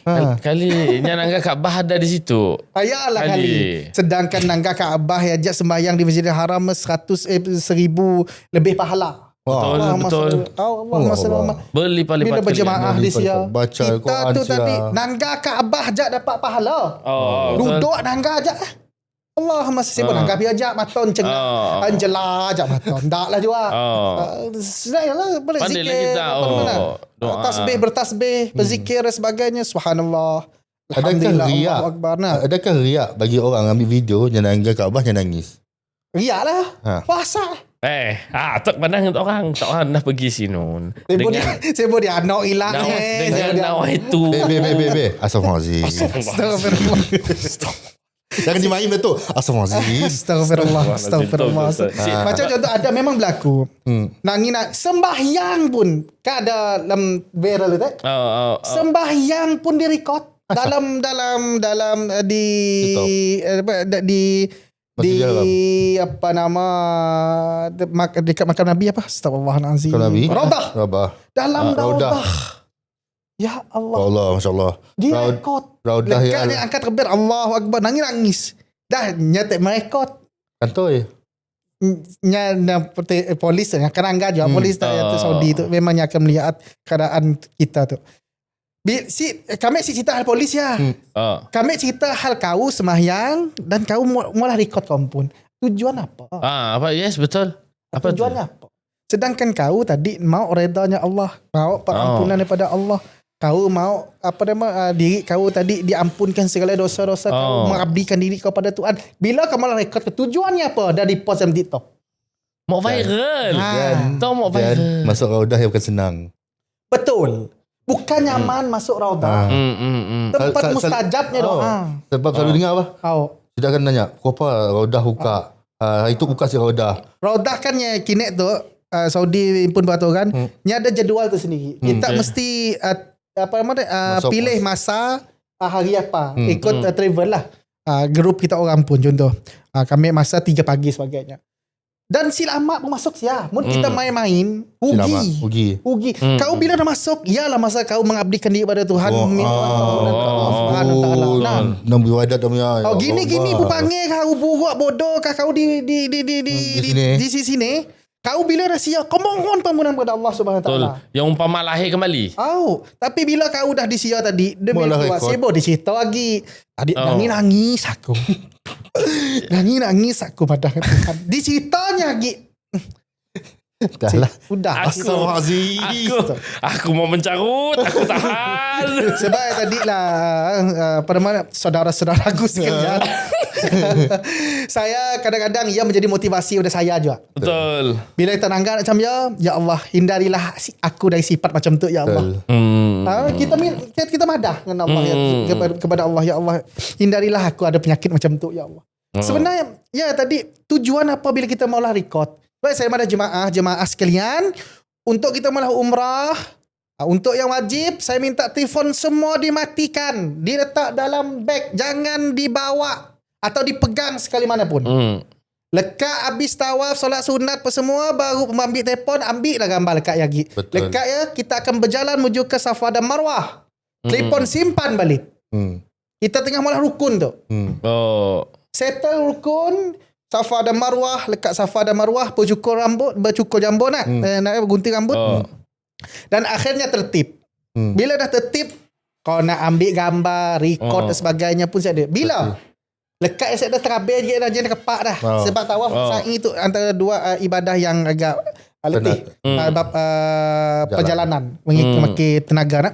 Nya nangga Kaabah ada di situ. Ayalah kali. Sedangkan nangga Kaabah ajak sembahyang di Masjidil Haram 1,000 lebih pahala. Betul. Allah. Berlipat-lipat. Bila berjemaah di sia. Baca Kita Al-Quran tu tadi nangga Kaabah ajak dapat pahala. Duduk nangga ajak. Allahumma sibuk nangga pi ajak maton cengah. Anjela ajak maton. Taklah juga. Sedayalah berzikir. Tasbih bertasbih, berzikir dan sebagainya. Subhanallah. Alhamdulillah. Allahu akbar. Adakah riak bagi orang ambil video yang nangga Kaabah yang nangis? Riak lah. Puasa. Tak pandang orang dah pergi sinun. Sebut dia anak hilang dengan nawai itu. Astagfirullahaladzim. Jangan dimain betul. Astagfirullah. Macam contoh ada memang berlaku. Nak sembahyang pun kan ada dalam viral tu. Sembahyang pun direkod dalam di apa nama dekat makam Nabi apa? Astagfirullahalazim. Raudah. Dalam Raudah. Ya Allah. Masya-Allah. Direkod. Raudah yang angkat terbir Allahu akbar nangis. Dah nyata merekod. Kantoi. Polis yang akan angkat juga polis Saudi tu memangnya akan melihat keadaan kita tu. Kami cerita hal polis ya. Kami cerita hal kau sembahyang dan kau malah rekod kau pun. Tujuan apa? Apa? Yes, betul. Apa tujuannya apa? Sedangkan kau tadi mau redanya Allah, mau pengampunan daripada Allah. Kau mau diri kau tadi diampunkan segala dosa-dosa kau, mengabdikan diri kau pada Tuhan. Bila kau malah rekod tujuannya apa? Dah di post dalam TikTok. Mau viral. Tahu mau viral. Masuk Raudah yang bukan senang. Betul. Bukan nyaman masuk Raudah. Tempat mustajabnya doa. Sebab selalu dengar apa? Sudah akan nanya, kenapa Raudah buka? Itu buka si Raudah. Raudah kan yang kini tu Saudi pun peraturan. Ni ada jadual tu sendiri. Kita mesti pilih masa hari apa. Ikut travel lah. Grup kita orang pun contoh. Kami masa 3 pagi sebagainya. Dan selamat pun masuk sia. Mungkin kita main-main rugi. Kau bila dah masuk, ialah masa kau mengabdikan diri kepada Tuhan. Subhanahu taala. Nak beribadat dia. Gini pun panggil kau buruk bodoh kau di sini. Kau bila dah sia, kau mohon permohonan kepada Allah Subhanahu taala. Yang umpama lahir kembali. Tapi bila kau dah di sia tadi, demi buat sibuk di situ lagi. Adik nangis aku. Nangis aku pada Tuhan. Di situnya lagi. Dahlah. Udah. Aku mau mencarut. Aku tahan. Sebab tadi lah pada mana saudara-saudaraku sekalian. Saya kadang-kadang ia menjadi motivasi pada saya juga. Betul. Bila kita nanggap macam ya Allah, hindarilah aku dari sifat macam tu ya Allah. Kita madah dengan Allah kepada Allah, ya Allah, hindarilah aku ada penyakit macam tu ya Allah. Sebenarnya ya tadi tujuan apa bila kita maulah record. Baik, saya ada jemaah sekalian, untuk kita malah umrah, untuk yang wajib saya minta telefon semua dimatikan, diletak dalam beg, jangan dibawa atau dipegang sekali mana pun. Lekat habis tawaf, solat sunat apa semua, baru ambil telefon, ambil lah gambar lekat lagi. Lekat ya, kita akan berjalan menuju ke Safa dan Marwah. Telefon simpan balik. Kita tengah malah rukun tu. Settle rukun Safa dan Marwah, lekat Safa dan Marwah, bercukur jambon nak gunting rambut. Dan akhirnya tertib. Bila dah tertib, kau nak ambil gambar, record dan sebagainya pun saya ada. Bila lekat saya dah terabih je dah, jangan kepak dah. Sebab tawaf sa'i itu antara dua ibadah yang agak letih. Perjalanan memakai tenaga nak.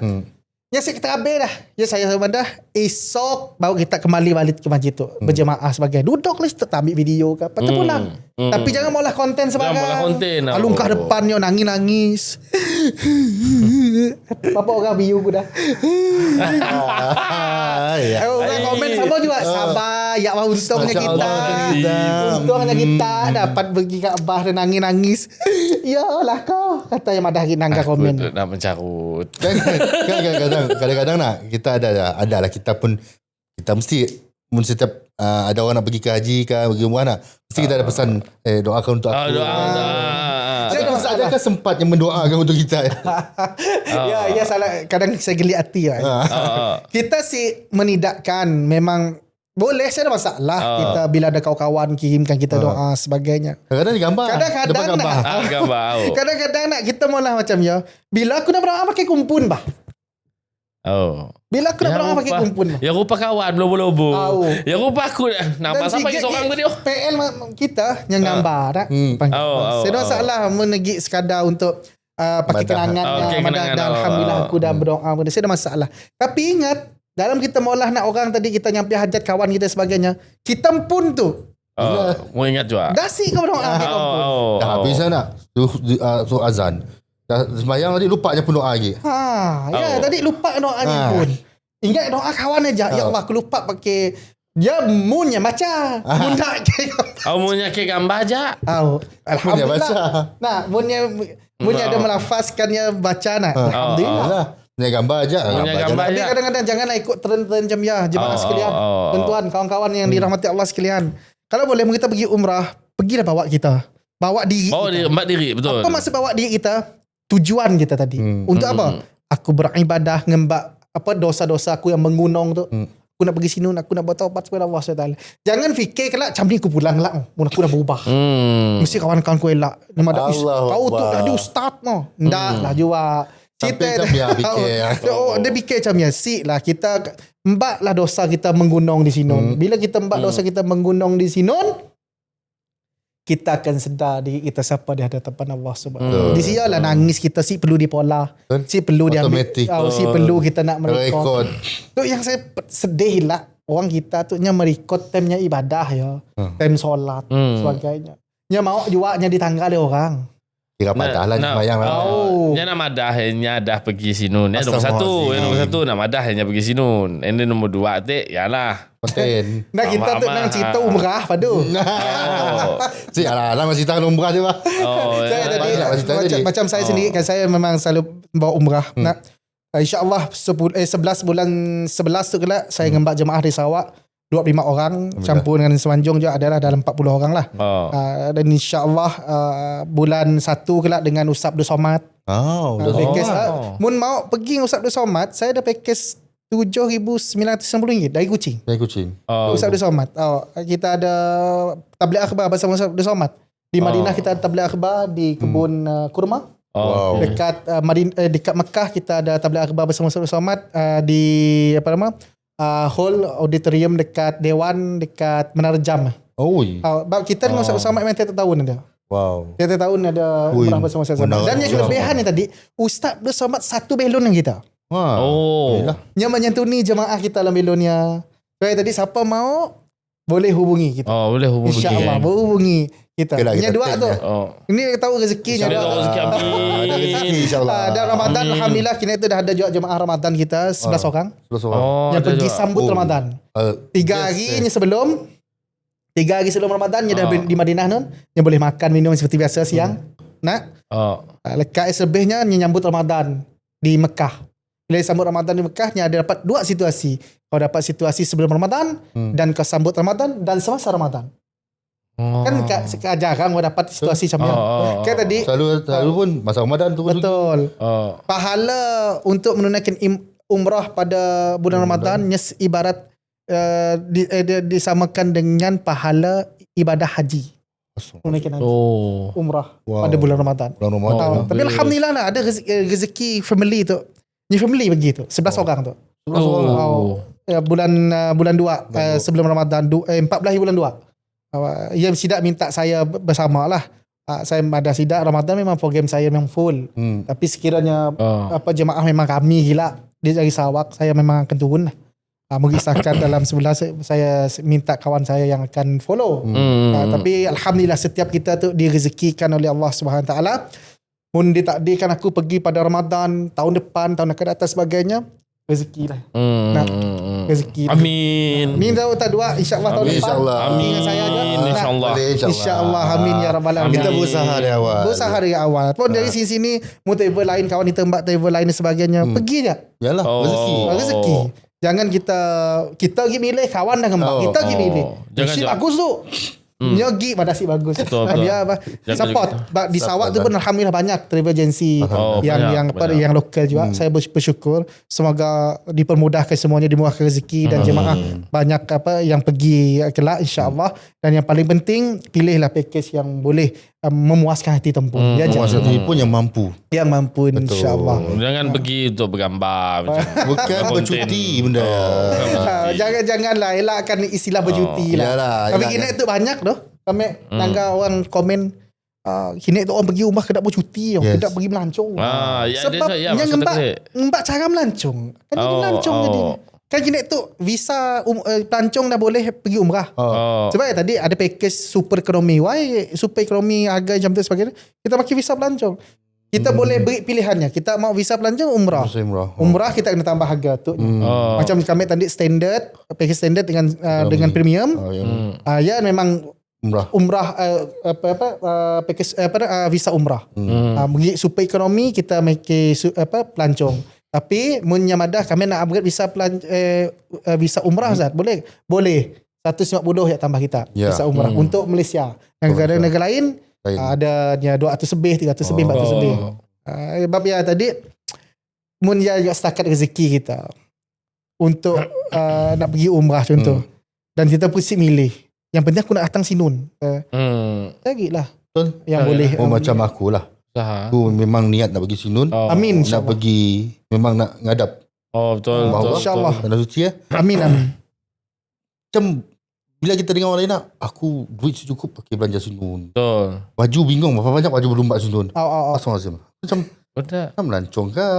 Ya kita habis dah. Ya saya sama dah. Esok baru kita kembali balik ke masjid tu. Berjemaah sebagai. Duduk lah kita ambil video ke apa. Kita pulang. Tapi jangan maulah konten sebagai. Jangan maulah konten. Alungkah depannya nangis-nangis. Bapak orang view aku dah. Orang komen sama juga. Sabar. Ya Allah untungnya kita. Untungnya kita dapat pergi ke Abah dan nangis-nangis. Ya lah kau. Kata yang madah nangka komen. Nak mencarut. Kadang-kadang nak kita ada lah kita pun kita mesti setiap ada orang nak pergi ke haji ke pergi umrah nak mesti kita ada pesan doakan untuk aku. Adakah sempat yang mendoakan untuk kita? Ya salah kadang saya geli hati kan. Kita sih menidakkan memang boleh saya ada masalah kita bila ada kawan-kawan kirimkan kita doa sebagainya. Kadang-kadang digambar. Kadang-kadang nak kita malah macam ya. Bila aku nak berdoa pakai kumpul bah. Bila aku nak berdoa pakai kumpul. Ya rupa kawan lobo-lobo. Ya rupa aku nama siapa seorang tadi. PL kita yang gambar saya ada masalah menegi sekadar untuk pakai kenangannya. Alhamdulillah aku dah berdoa. Saya ada masalah. Tapi ingat dalam kita maulah nak orang tadi kita nyampai hajat kawan kita sebagainya. Kita pun tu. Mau ingat juga. Dasi kau berdoa pakai kumpul. Dah habis nak tu azan. Sembayang tadi lupa je pun doa lagi. Tadi lupa doanya pun. Ingat doa kawan aja. Ya Allah aku lupa pakai dia munnya baca. Mundak ke. Munnya ke gambar aja. Alhamdulillah. Nah, munnya ada melafazkannya baca nak. Alhamdulillah. Punya gambar aja. Tapi kadang-kadang janganlah ikut trend-trend macam ya jemaah sekalian. Tuan-tuan, kawan-kawan yang dirahmati Allah sekalian. Kalau boleh kita pergi umrah, pergilah bawa kita. Bawa diri. Bawa diri, betul. Apa maksud bawa diri kita? Tujuan kita tadi. Untuk apa? Aku beribadah ngembak apa dosa-dosa aku yang mengunung tu. Aku nak pergi sini, aku nak bertaubat kepada Allah SWT. Jangan fikir kelak macam ni aku pulang lah. Aku dah berubah. Mesti kawan-kawan aku elak. Kau tu dah di ustaz no. Ndak lah jua. Kita dia fikir macam ya. Sik lah kita mbak lah dosa kita menggunung di sini. Bila kita mbak dosa kita menggunung di sini, kita akan sedar diri kita siapa di hadapan Allah Subhanahu. Di sini lah nangis kita si perlu dipola. Si perlu diambil. Si perlu kita nak merekod. Tu yang saya sedih lah. Orang kita tu nya merekod time-nya ibadah ya. Time solat sebagainya. Nya mau juga nya ditanggal oleh orang. Kira padah lah sembahyang lah. Nya nak madah nya dah pergi sinun. Yang nombor satu nak madah nya pergi sinun. And then nombor dua yalah konten. Nah kita tu nak cerita umrah padu. Si alah masih cerita umrah je bah. Macam saya sendiri kan saya memang selalu bawa umrah. Nak insya-Allah 11 bulan 11 tu kelak saya ngembak jemaah di Sarawak 25 orang campur dengan Semenanjung juga adalah dalam 40 orang lah. Dan insya-Allah bulan 1 kelak dengan Ustaz Abdul Somad. Mun mau pergi Ustaz Abdul Somad, saya ada package RM7,990 dari Kuching. Ustaz Abdul Somad. Kita ada tabligh akhbar bersama Ustaz Abdul Somad. Di Madinah kita ada tabligh akhbar di kebun kurma. Dekat dekat Mekah kita ada tabligh akhbar bersama Ustaz Abdul Somad di apa nama? Hall auditorium dekat Dewan dekat Menara Jam. Kita dengan Ustaz Somad memang tiap tahun ada. Tiap tahun ada umrah bersama Ustaz Somad. Dan yang kelebihan ni tadi Ustaz Abdul Somad satu belon dengan kita. Yang menyantuni jemaah kita dalam belonnya. Jadi tadi siapa mau boleh hubungi kita. Boleh hubungi. InsyaAllah hubungi kita. Ini dua tu. Ini tahu rezekinya. Ada rezeki insyaAllah. Dan Ramadan alhamdulillah kita itu dah ada juga jemaah Ramadan kita 11 orang. Yang pergi sambut Ramadan. 3 hari sebelum 3 hari sebelum Ramadan dia dah di Madinah nun. Dia boleh makan minum seperti biasa siang. Lekat selebihnya menyambut Ramadan di Mekah. Bila sambut Ramadan di Mekah dia ada dapat 2 situasi. Kau dapat situasi sebelum Ramadan dan kau sambut Ramadan dan semasa Ramadan. Kan jarang kau dapat situasi macam ni. Kan tadi selalu pun masa Ramadan tu. Betul. Pahala untuk menunaikan umrah pada bulan Ramadan ibarat disamakan dengan pahala ibadah haji. Menunaikan haji. Umrah pada bulan Ramadan. Tapi alhamdulillah lah ada rezeki family tu. Ni family begitu 11 orang tu. 11 orang. Bulan 2 sebelum Ramadan 14 bulan 2. Ia sidak minta saya bersama lah. Saya ada sidak Ramadan memang program saya memang full. Tapi sekiranya jemaah memang kami gila dia dari Sarawak, saya memang akan turun lah. Mengisahkan dalam sebelah saya minta kawan saya yang akan follow. Tapi alhamdulillah setiap kita tu direzekikan oleh Allah Subhanahu taala. Mun ditakdirkan aku pergi pada Ramadan tahun depan, tahun akan datang sebagainya, rezeki lah. Rezeki. Amin. Amin tak dua insya-Allah tahun depan. InsyaAllah. Amin dengan saya aja. InsyaAllah. InsyaAllah amin ya rabbal alamin. Kita berusaha dari awal. Berusaha dari awal. Pun dari sini mau travel lain, kawan kita mbak travel lain dan sebagainya, pergi je. Yalah, rezeki. Rezeki. Jangan kita pergi milih kawan dah ngembak. Kita pergi milih. Si bagus tu. Nyogi pada si bagus. Betul. Dia support. Di Sarawak tu pun alhamdulillah banyak travel agency yang lokal juga. Saya bersyukur semoga dipermudahkan semuanya, dimurahkan rezeki dan jemaah banyak yang pergi kelak insya-Allah. Dan yang paling penting pilihlah package yang boleh memuaskan hati tempur. Memuaskan hati pun yang mampu. Yang mampu insya-Allah. Jangan pergi untuk bergambar macam. Bukan bercuti benda. Janganlah elakkan istilah bercuti lah. Yalah, Tapi kini tu banyak doh. Kami nangga orang komen kini tu orang pergi rumah kedak bercuti, kedak pergi melancong. Sebab yang ngembak cara melancong. Kan jadi melancong jadi. Kan kini tu visa pelancong dah boleh pergi umrah. Sebab tadi ada package super ekonomi. Why super ekonomi harga macam tu sebagainya. Kita pakai visa pelancong. Kita boleh beri pilihannya. Kita mau visa pelancong umrah. Umrah kita kena tambah harga tu. Macam kami tadi standard, package standard dengan premium. Ya memang umrah package visa umrah. Bagi super ekonomi kita make pelancong. Tapi mun Yamadah kami nak upgrade visa umrah Ustaz. Boleh 150 ya tambah kita visa umrah untuk Malaysia. Negara-negara lain ada 200 lebih, 300 lebih, 400 lebih. Sebab ya tadi mun ya setakat rezeki kita untuk nak pergi umrah contoh. Dan kita pusing milih. Yang penting aku nak datang sinun. Carilah yang boleh. Macam aku lah. Aku memang niat nak pergi sinun. Amin. Nak pergi, memang nak ngadap. Betul. InsyaAllah. Tanah suci ya. Amin. Macam bila kita dengar orang lain nak, aku duit secukup pakai belanja sinun. Betul. Baju bingung, berapa banyak baju berumbat sinun. Asal Macam betul. nak melancong kan.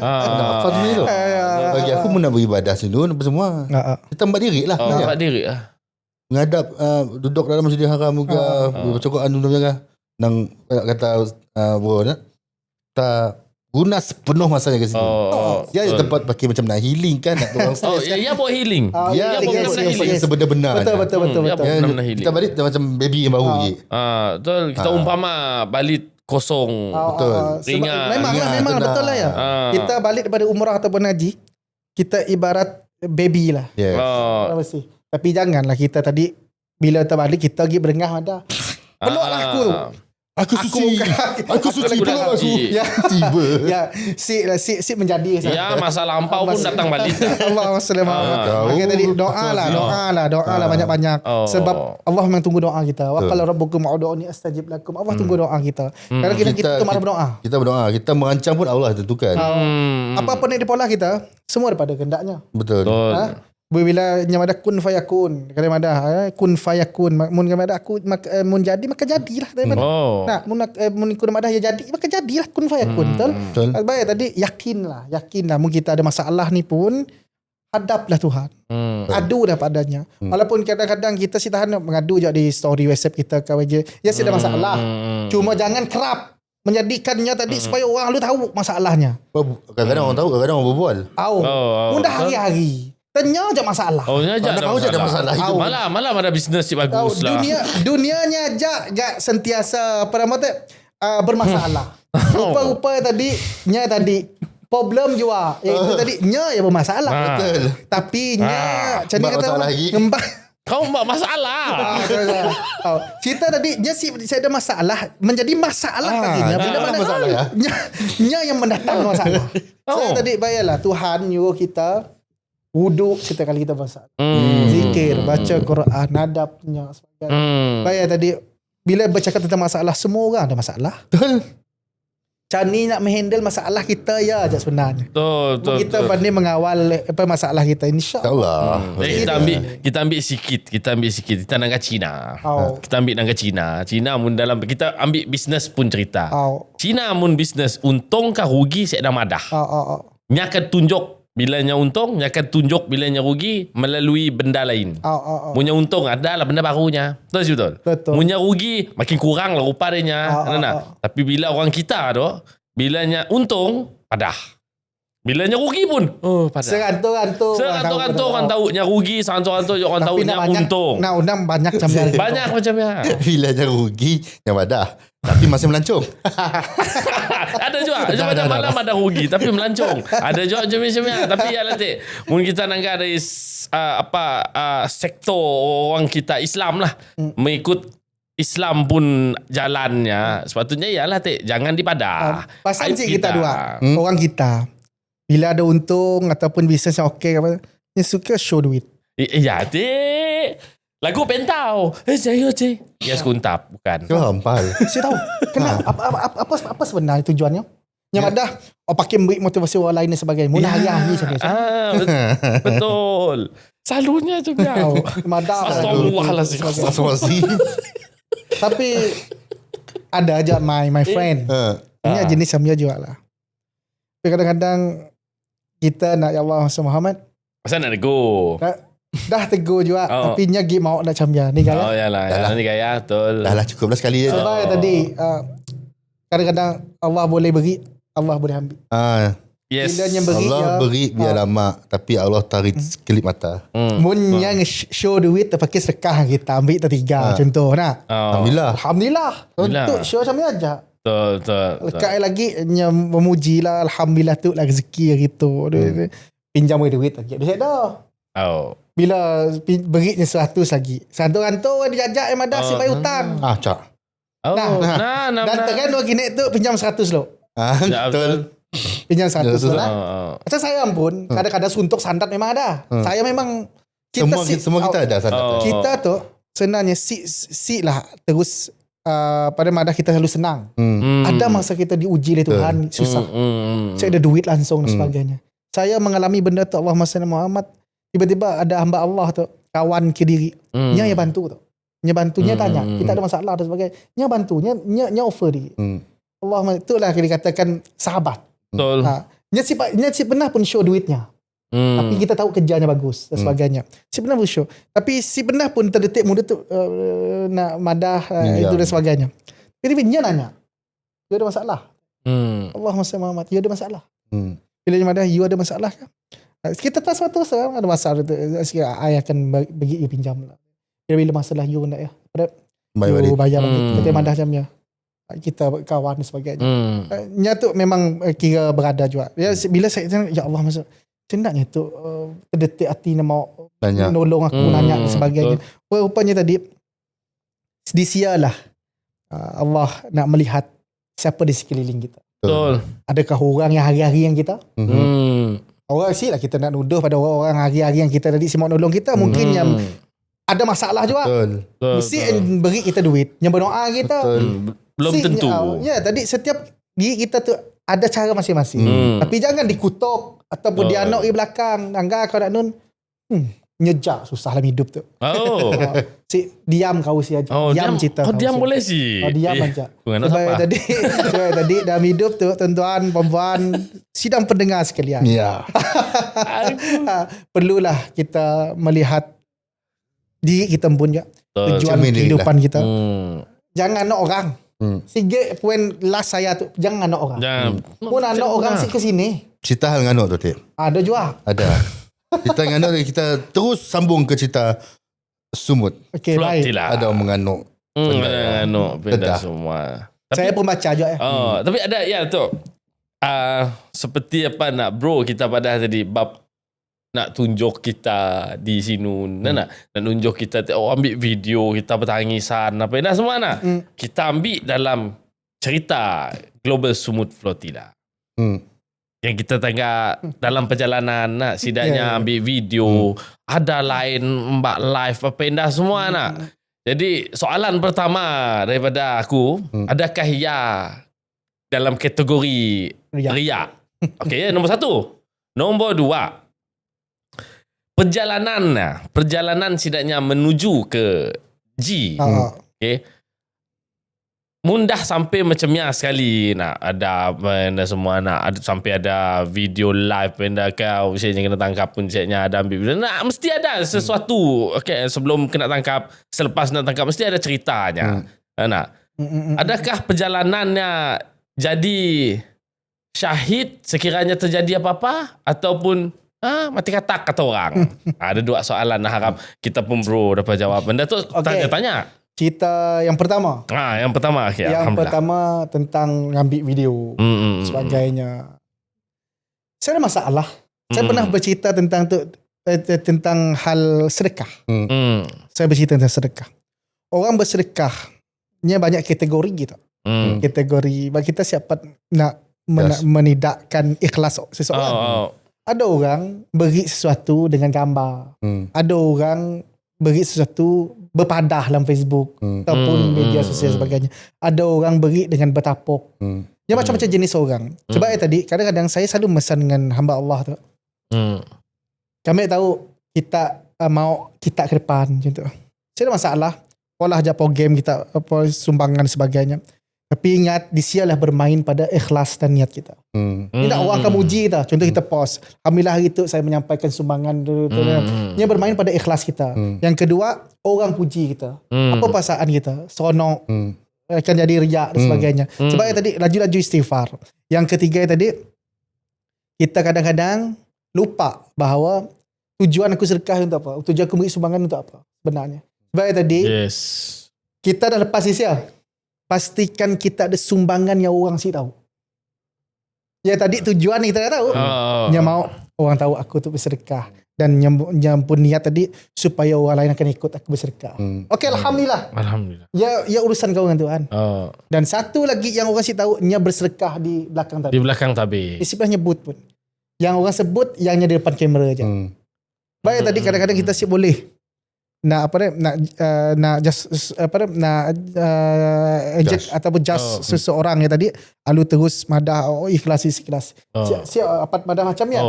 Nak apa semua tu. Bagi aku pun nak beribadah sinun apa semua. Kita buat diri lah. Buat diri lah. Ngadap duduk dalam Masjidil Haram juga, baca Quran dulu jaga. Nang kata bro nak tak guna sepenuh masanya ke sini. Dia tempat pakai macam nak healing kan, nak orang stres kan. Ya buat healing. Ya buat healing sebenar-benar. Betul. Kita balik macam baby yang baru lagi. Betul. Kita umpama balik kosong. Betul. Ringan. Memang betul lah ya. Kita balik daripada umrah ataupun haji, kita ibarat baby lah. Yes. Tapi janganlah kita tadi bila terbalik kita pergi berengah ada. Peluklah aku tu. Aku suci. Aku suci peluk aku. Ya. Tiba. Ya, si menjadi. Ya, masa lampau pun datang balik. Allah SWT. Okay, tadi doa lah banyak-banyak. Sebab Allah memang tunggu doa kita. Wa qala rabbukum ud'uni astajib lakum. Allah tunggu doa kita. Kadang kita marah berdoa. Kita berdoa. Kita merancang pun Allah tentukan. Apa-apa ni di pola kita, semua daripada kehendaknya. Betul. Bila nyamada kun fayakun, kadang-kadang kun fayakun, mun kadang aku mun jadi maka jadilah daripada. Nah, mun kun madah ya jadi maka jadilah kun fayakun. Betul. Baik tadi yakinlah. Mun kita ada masalah ni pun hadaplah Tuhan. Adu dah padanya. Walaupun kadang-kadang kita si tahan mengadu je di story WhatsApp kita kawan je. Ya sudah masalah. Cuma jangan kerap menjadikannya tadi supaya orang lu tahu masalahnya. Kadang-kadang orang tahu, kadang-kadang orang berbual. Mudah hari-hari. Tanya je masalah. Ada masalah. Malam ada bisnes si bagus lah. Dunianya jak sentiasa apa nama tu bermasalah. Rupa-rupa tadi problem juga. Itu tadi nya yang bermasalah. Betul. Tapi nya macam ni kata ngembang. Kau buat masalah. Cerita tadi nya saya ada masalah menjadi masalah tadinya. Bila mana masalah nya yang mendatang masalah. Saya tadi bayarlah Tuhan nyuruh kita wuduk setiap kali kita puasa. Zikir, baca Quran, nadabnya sebagainya. Bayar tadi bila bercakap tentang masalah, semua orang ada masalah. Betul. Macam ni nak menghandle masalah kita ya aja sebenarnya. Betul. Kita pandai mengawal masalah kita insya-Allah. Kita ambil sikit. Kita nak ke China. Kita ambil nak ke China. China mun dalam kita ambil bisnes pun cerita. China mun bisnes untung kah rugi saya dah madah. Nya akan tunjuk bilanya untung, nya akan tunjuk bilanya rugi melalui benda lain. Punya untung adalah benda barunya. Betul. Punya rugi makin kurang lah rupa dia. Tapi bila orang kita tu, bilanya untung padah. Bilanya rugi pun padah. Serantung-rantung orang tahu nya rugi, serantung-rantung orang tahu nya untung. Nah, undang banyak macam ni. Banyak macamnya. Bilanya rugi, yang padah. Tapi masih melancong. Ada juga macam malam ada rugi tapi melancong. Ada juga macam-macamnya. Tapi ya nanti mungkin kita nangga dari sektor orang kita Islam lah mengikut Islam pun jalannya. Sepatutnya ialah jangan dipadah. Pasal kita dua orang kita bila ada untung ataupun bisnes yang okey apa, dia suka show duit. Ya, lagu pentau. Saya ya sekuntap bukan. Kau hampal. Saya tahu. Kenapa? Apa sebenarnya tujuannya? Yang ada pakai motivasi orang lain dan sebagainya. Mula hari-hari saja. Betul. Selalunya juga. Astagfirullahalazim. Tapi ada aja my friend. Ini jenis samia juga lah. Tapi kadang-kadang kita nak ya Allah Muhammad. Pasal nak nego. Dah tegur juga tapi nyagi mau nak camnya ni gaya. Yalah ni gaya betul. Dah lah cukup lah sekali je. Sebab tadi kadang-kadang Allah boleh beri, Allah boleh ambil. Yes. Allah beri biar lama tapi Allah tarik kelip mata. Mun yang show duit terpakai sedekah kita ambil tertiga contoh nak. Alhamdulillah. Untuk show macam ni aja. Betul. Lekat lagi memuji lah alhamdulillah tu lah rezeki gitu. Pinjam duit lagi. Dia dah. Bila berinya 100 lagi. Satu-satu dia jajak yang ada si bayar hutang. Cak. Dan tekan dua gini tu pinjam 100 lo. Betul. Pinjam 100 lah. Macam saya pun kadang-kadang suntuk sandat memang ada. Saya memang semua kita ada sandat. Kita tu sebenarnya si lah terus pada madah kita selalu senang. Ada masa kita diuji oleh Tuhan susah. Saya ada duit langsung dan sebagainya. Saya mengalami benda tu Allah Muhammad. Tiba-tiba ada hamba Allah tu kawan ke diri. Nya bantu tu. Nya bantunya tanya, kita ada masalah dan sebagainya. Nya bantu, nya offer diri. Allah itulah yang dikatakan sahabat. Betul. Nya si pernah pun show duitnya. Tapi kita tahu kerjanya bagus dan sebagainya. Si pernah pun show. Tapi si pernah pun terdetik muda tu nak madah itu dan sebagainya. Jadi nya nanya. You ada masalah? Allah Muhammad, you ada masalah? Bila dia madah, you ada masalah kan? Kita tak suatu sekarang ada masalah tu. Ayah akan bagi you pinjam lah. Bila masalah you nak ya. You bayar balik. Kita madah macamnya. Kita kawan dan sebagainya. Nya tu memang kira berada juga. Bila saya ya Allah masuk. Cenaknya tu terdetik hati nak mau nolong aku nanya dan sebagainya. Rupanya tadi disialah Allah nak melihat siapa di sekeliling kita. Betul. Adakah orang yang hari-hari yang kita? Orang sih lah kita nak nuduh pada orang hari-hari yang kita tadi semua nolong kita mungkin yang ada masalah juga. Mesti beri kita duit yang berdoa kita. Belum tentu. Tadi setiap diri kita tu ada cara masing-masing. Tapi jangan dikutuk ataupun dianok di belakang. Angga kau nak nun nyejak susah dalam hidup tu. Diam kau si aja. Diam cerita. Diam boleh sih. Diam aja. Tadi dalam hidup tu tuan-tuan, perempuan, sidang pendengar sekalian. Perlulah kita melihat diri kita pun juga. Tujuan kehidupan kita. Jangan nak orang. Sige poin last saya tu jangan nak orang. Pun nak orang si ke sini. Cerita hal nganok tu Tip. Ada juga. Ada. Cerita nganok kita terus sambung ke cerita sumut. Okey, baik. Ada orang menganuk. Menganuk benda semua. Saya pun baca juga ya. Tapi ada ya tu. Seperti apa nak bro kita pada tadi bab nak tunjuk kita di sini nak tunjuk kita ambil video kita bertangisan apa dah semua nak kita ambil dalam cerita Global Sumut Flotilla yang kita tengah dalam perjalanan nak sidaknya ambil video ada lain mbak live apa dah semua nak. Jadi soalan pertama daripada aku adakah ya dalam kategori riak? Okey, nombor 1. Nombor 2. Perjalanan sidaknya menuju ke G. Okay. Mundah sampai macamnya sekali nak ada benda semua nak ada, sampai ada video live benda kau misalnya kena tangkap pun misalnya ada ambil video nak mesti ada sesuatu okay, sebelum kena tangkap selepas nak tangkap mesti ada ceritanya nak adakah perjalanannya jadi syahid sekiranya terjadi apa-apa ataupun mati katak kata orang. Ada dua soalan nak harap kita pun bro dapat jawab benda tu tanya-tanya. Cerita yang pertama. Yang pertama. Okay, yang pertama tentang ngambil video sebagainya. Saya ada masalah. Saya pernah bercerita tentang hal sedekah. Saya bercerita tentang sedekah. Orang bersedekah nya banyak kategori gitu. Kategori bagi kita siapa nak menidakkan ikhlas seseorang. Ada orang beri sesuatu dengan gambar. Ada orang beri sesuatu berpadah dalam Facebook ataupun media sosial sebagainya. Ada orang beri dengan bertapuk. Dia macam-macam jenis orang. Sebab tadi kadang-kadang saya selalu mesan dengan hamba Allah tu. Kami tahu kita mau kita ke depan macam tu. Saya ada masalah. Olah je program kita sumbangan sebagainya. Tapi ingat disialah bermain pada ikhlas dan niat kita. Tidak orang akan muji kita. Contoh kita post. Alhamdulillah hari itu saya menyampaikan sumbangan. Dia bermain pada ikhlas kita. Yang kedua, orang puji kita. Apa perasaan kita? Seronok. Akan jadi riak dan sebagainya. Sebab tadi laju-laju istighfar. Yang ketiga tadi, kita kadang-kadang lupa bahawa tujuan aku sedekah untuk apa? Tujuan aku beri sumbangan untuk apa? Sebenarnya. Sebab tadi, kita dah lepas isia. Pastikan kita ada sumbangan yang orang sih tahu. Ya tadi tujuan kita dah tahu. Dia mau orang tahu aku tu bersedekah. Dan yang pun niat tadi supaya orang lain akan ikut aku bersedekah. Okey, alhamdulillah. Alhamdulillah. Ya urusan kau dengan Tuhan. Dan satu lagi yang orang sih tahu, nya bersedekah di belakang tadi. Di belakang tabi. Di sebelah nyebut pun. Yang orang sebut yangnya di depan kamera aja. Baik tadi kadang-kadang kita sih boleh nak eject ataupun just seseorang yang tadi lalu terus madah ikhlas. Siap apa madah macamnya.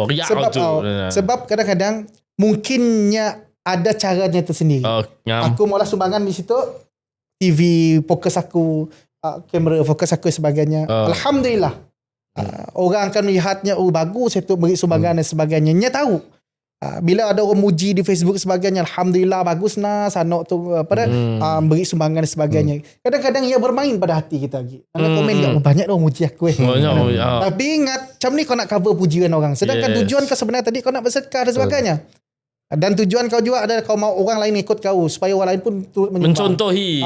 Sebab kadang-kadang mungkinnya ada caranya tersendiri. Aku mula sumbangan di situ TV fokus aku, kamera fokus aku sebagainya. Alhamdulillah. Orang akan melihatnya bagus itu beri sumbangan dan sebagainya. Nya tahu. Bila ada orang muji di Facebook sebagainya, alhamdulillah bagus nah sanok tu beri sumbangan dan sebagainya. Kadang-kadang ia bermain pada hati kita lagi. Komen dia banyak orang muji aku. Tapi ingat, macam ni kau nak cover pujian orang. Sedangkan tujuan kau sebenarnya tadi kau nak bersedekah dan sebagainya. Dan tujuan kau juga adalah kau mau orang lain ikut kau supaya orang lain pun mencontohi.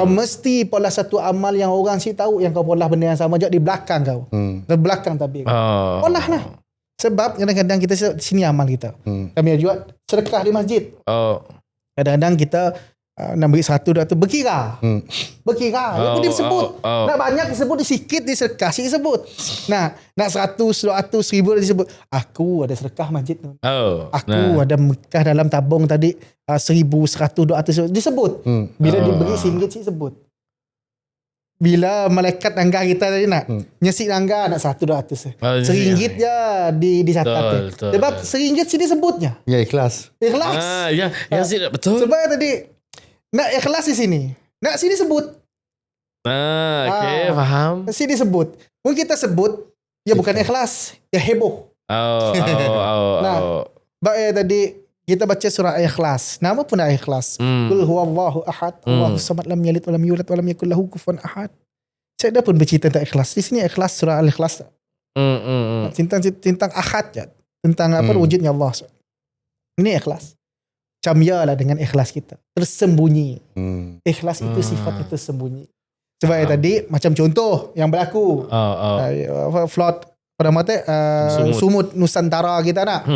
Kau mesti pola satu amal yang orang sih tahu yang kau pola benda yang sama juga di belakang kau. Di belakang tapi. Pola lah. Sebab kadang-kadang kita sini amal kita. Kami juga sedekah di masjid. Kadang-kadang kita nak beri 100 berkira. Berkira. Dia pun disebut. Nak banyak disebut, sikit disedekah, sikit disebut. Nah, nak 100, 200, 1000 disebut. Aku ada sedekah masjid tu. Aku ada Mekah dalam tabung tadi 1000, 100, 200 disebut. Bila diberi RM1 sih sebut. Bila malaikat anggar kita tadi nak nyesik anggar nak 100-200 RM1 je dicatat. Sebab RM1 sini sebutnya. Ya ikhlas. Ikhlas. Ya betul. Sebab tadi nak ikhlas di sini. Nak sini sebut. Okey, faham. Sini sebut. Mungkin kita sebut ya bukan ikhlas, ya heboh. Nah, tadi kita baca surah Ikhlas. Nama pun Ikhlas. Qul huwallahu ahad, Allahus samad, lam yalid walam yulad walam yakul lahu kufuwan ahad. Saya dah pun bercerita tentang ikhlas. Di sini ikhlas surah Al-Ikhlas. Tentang ahad je. Tentang wujudnya Allah. Ini ikhlas. Camyalah dengan ikhlas kita. Tersembunyi. Ikhlas itu sifatnya tersembunyi. Sebab tadi macam contoh yang berlaku. Flood pada mata Sumut Nusantara kita nak.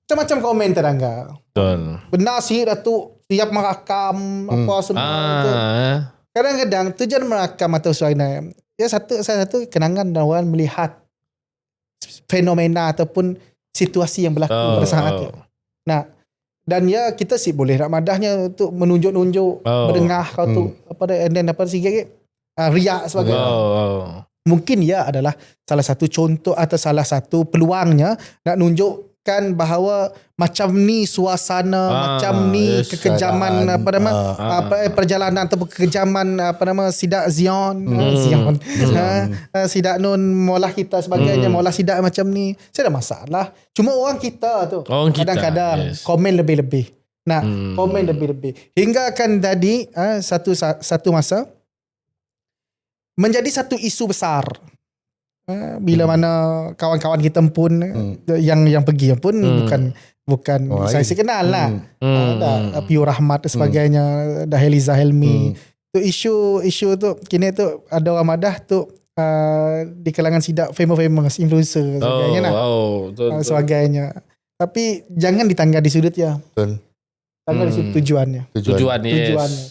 Macam-macam komen terangga. Betul. Benar sih Datuk siap merakam apa semua itu. Kadang-kadang tujuan merakam atau suara ya satu kenangan dan orang melihat fenomena ataupun situasi yang berlaku pada saat itu. Nah, dan ya kita sih boleh nak madahnya untuk menunjuk-nunjuk berdengar kau tu and then sikit riak sebagainya. Mungkin ya adalah salah satu contoh atau salah satu peluangnya nak nunjuk sebabkan bahawa macam ni suasana, macam ni kekejaman perjalanan ataupun kekejaman sidak Zion, sidak nun molah kita sebagainya, molah sidak macam ni. Saya ada masalah. Cuma orang kita tu kadang-kadang komen lebih-lebih. Komen lebih-lebih. Hingga akan jadi satu masa menjadi satu isu besar. Bila mana kawan-kawan kita pun yang pergi pun bukan saya kenal lah. Dah Piu Rahmat dan sebagainya, dah Heliza Helmi. Tu isu tu kini tu ada orang madah tu di kalangan sidak famous influencer sebagainya sebagainya. Tapi jangan ditangga di sudut ya. Betul. Tangga di sudut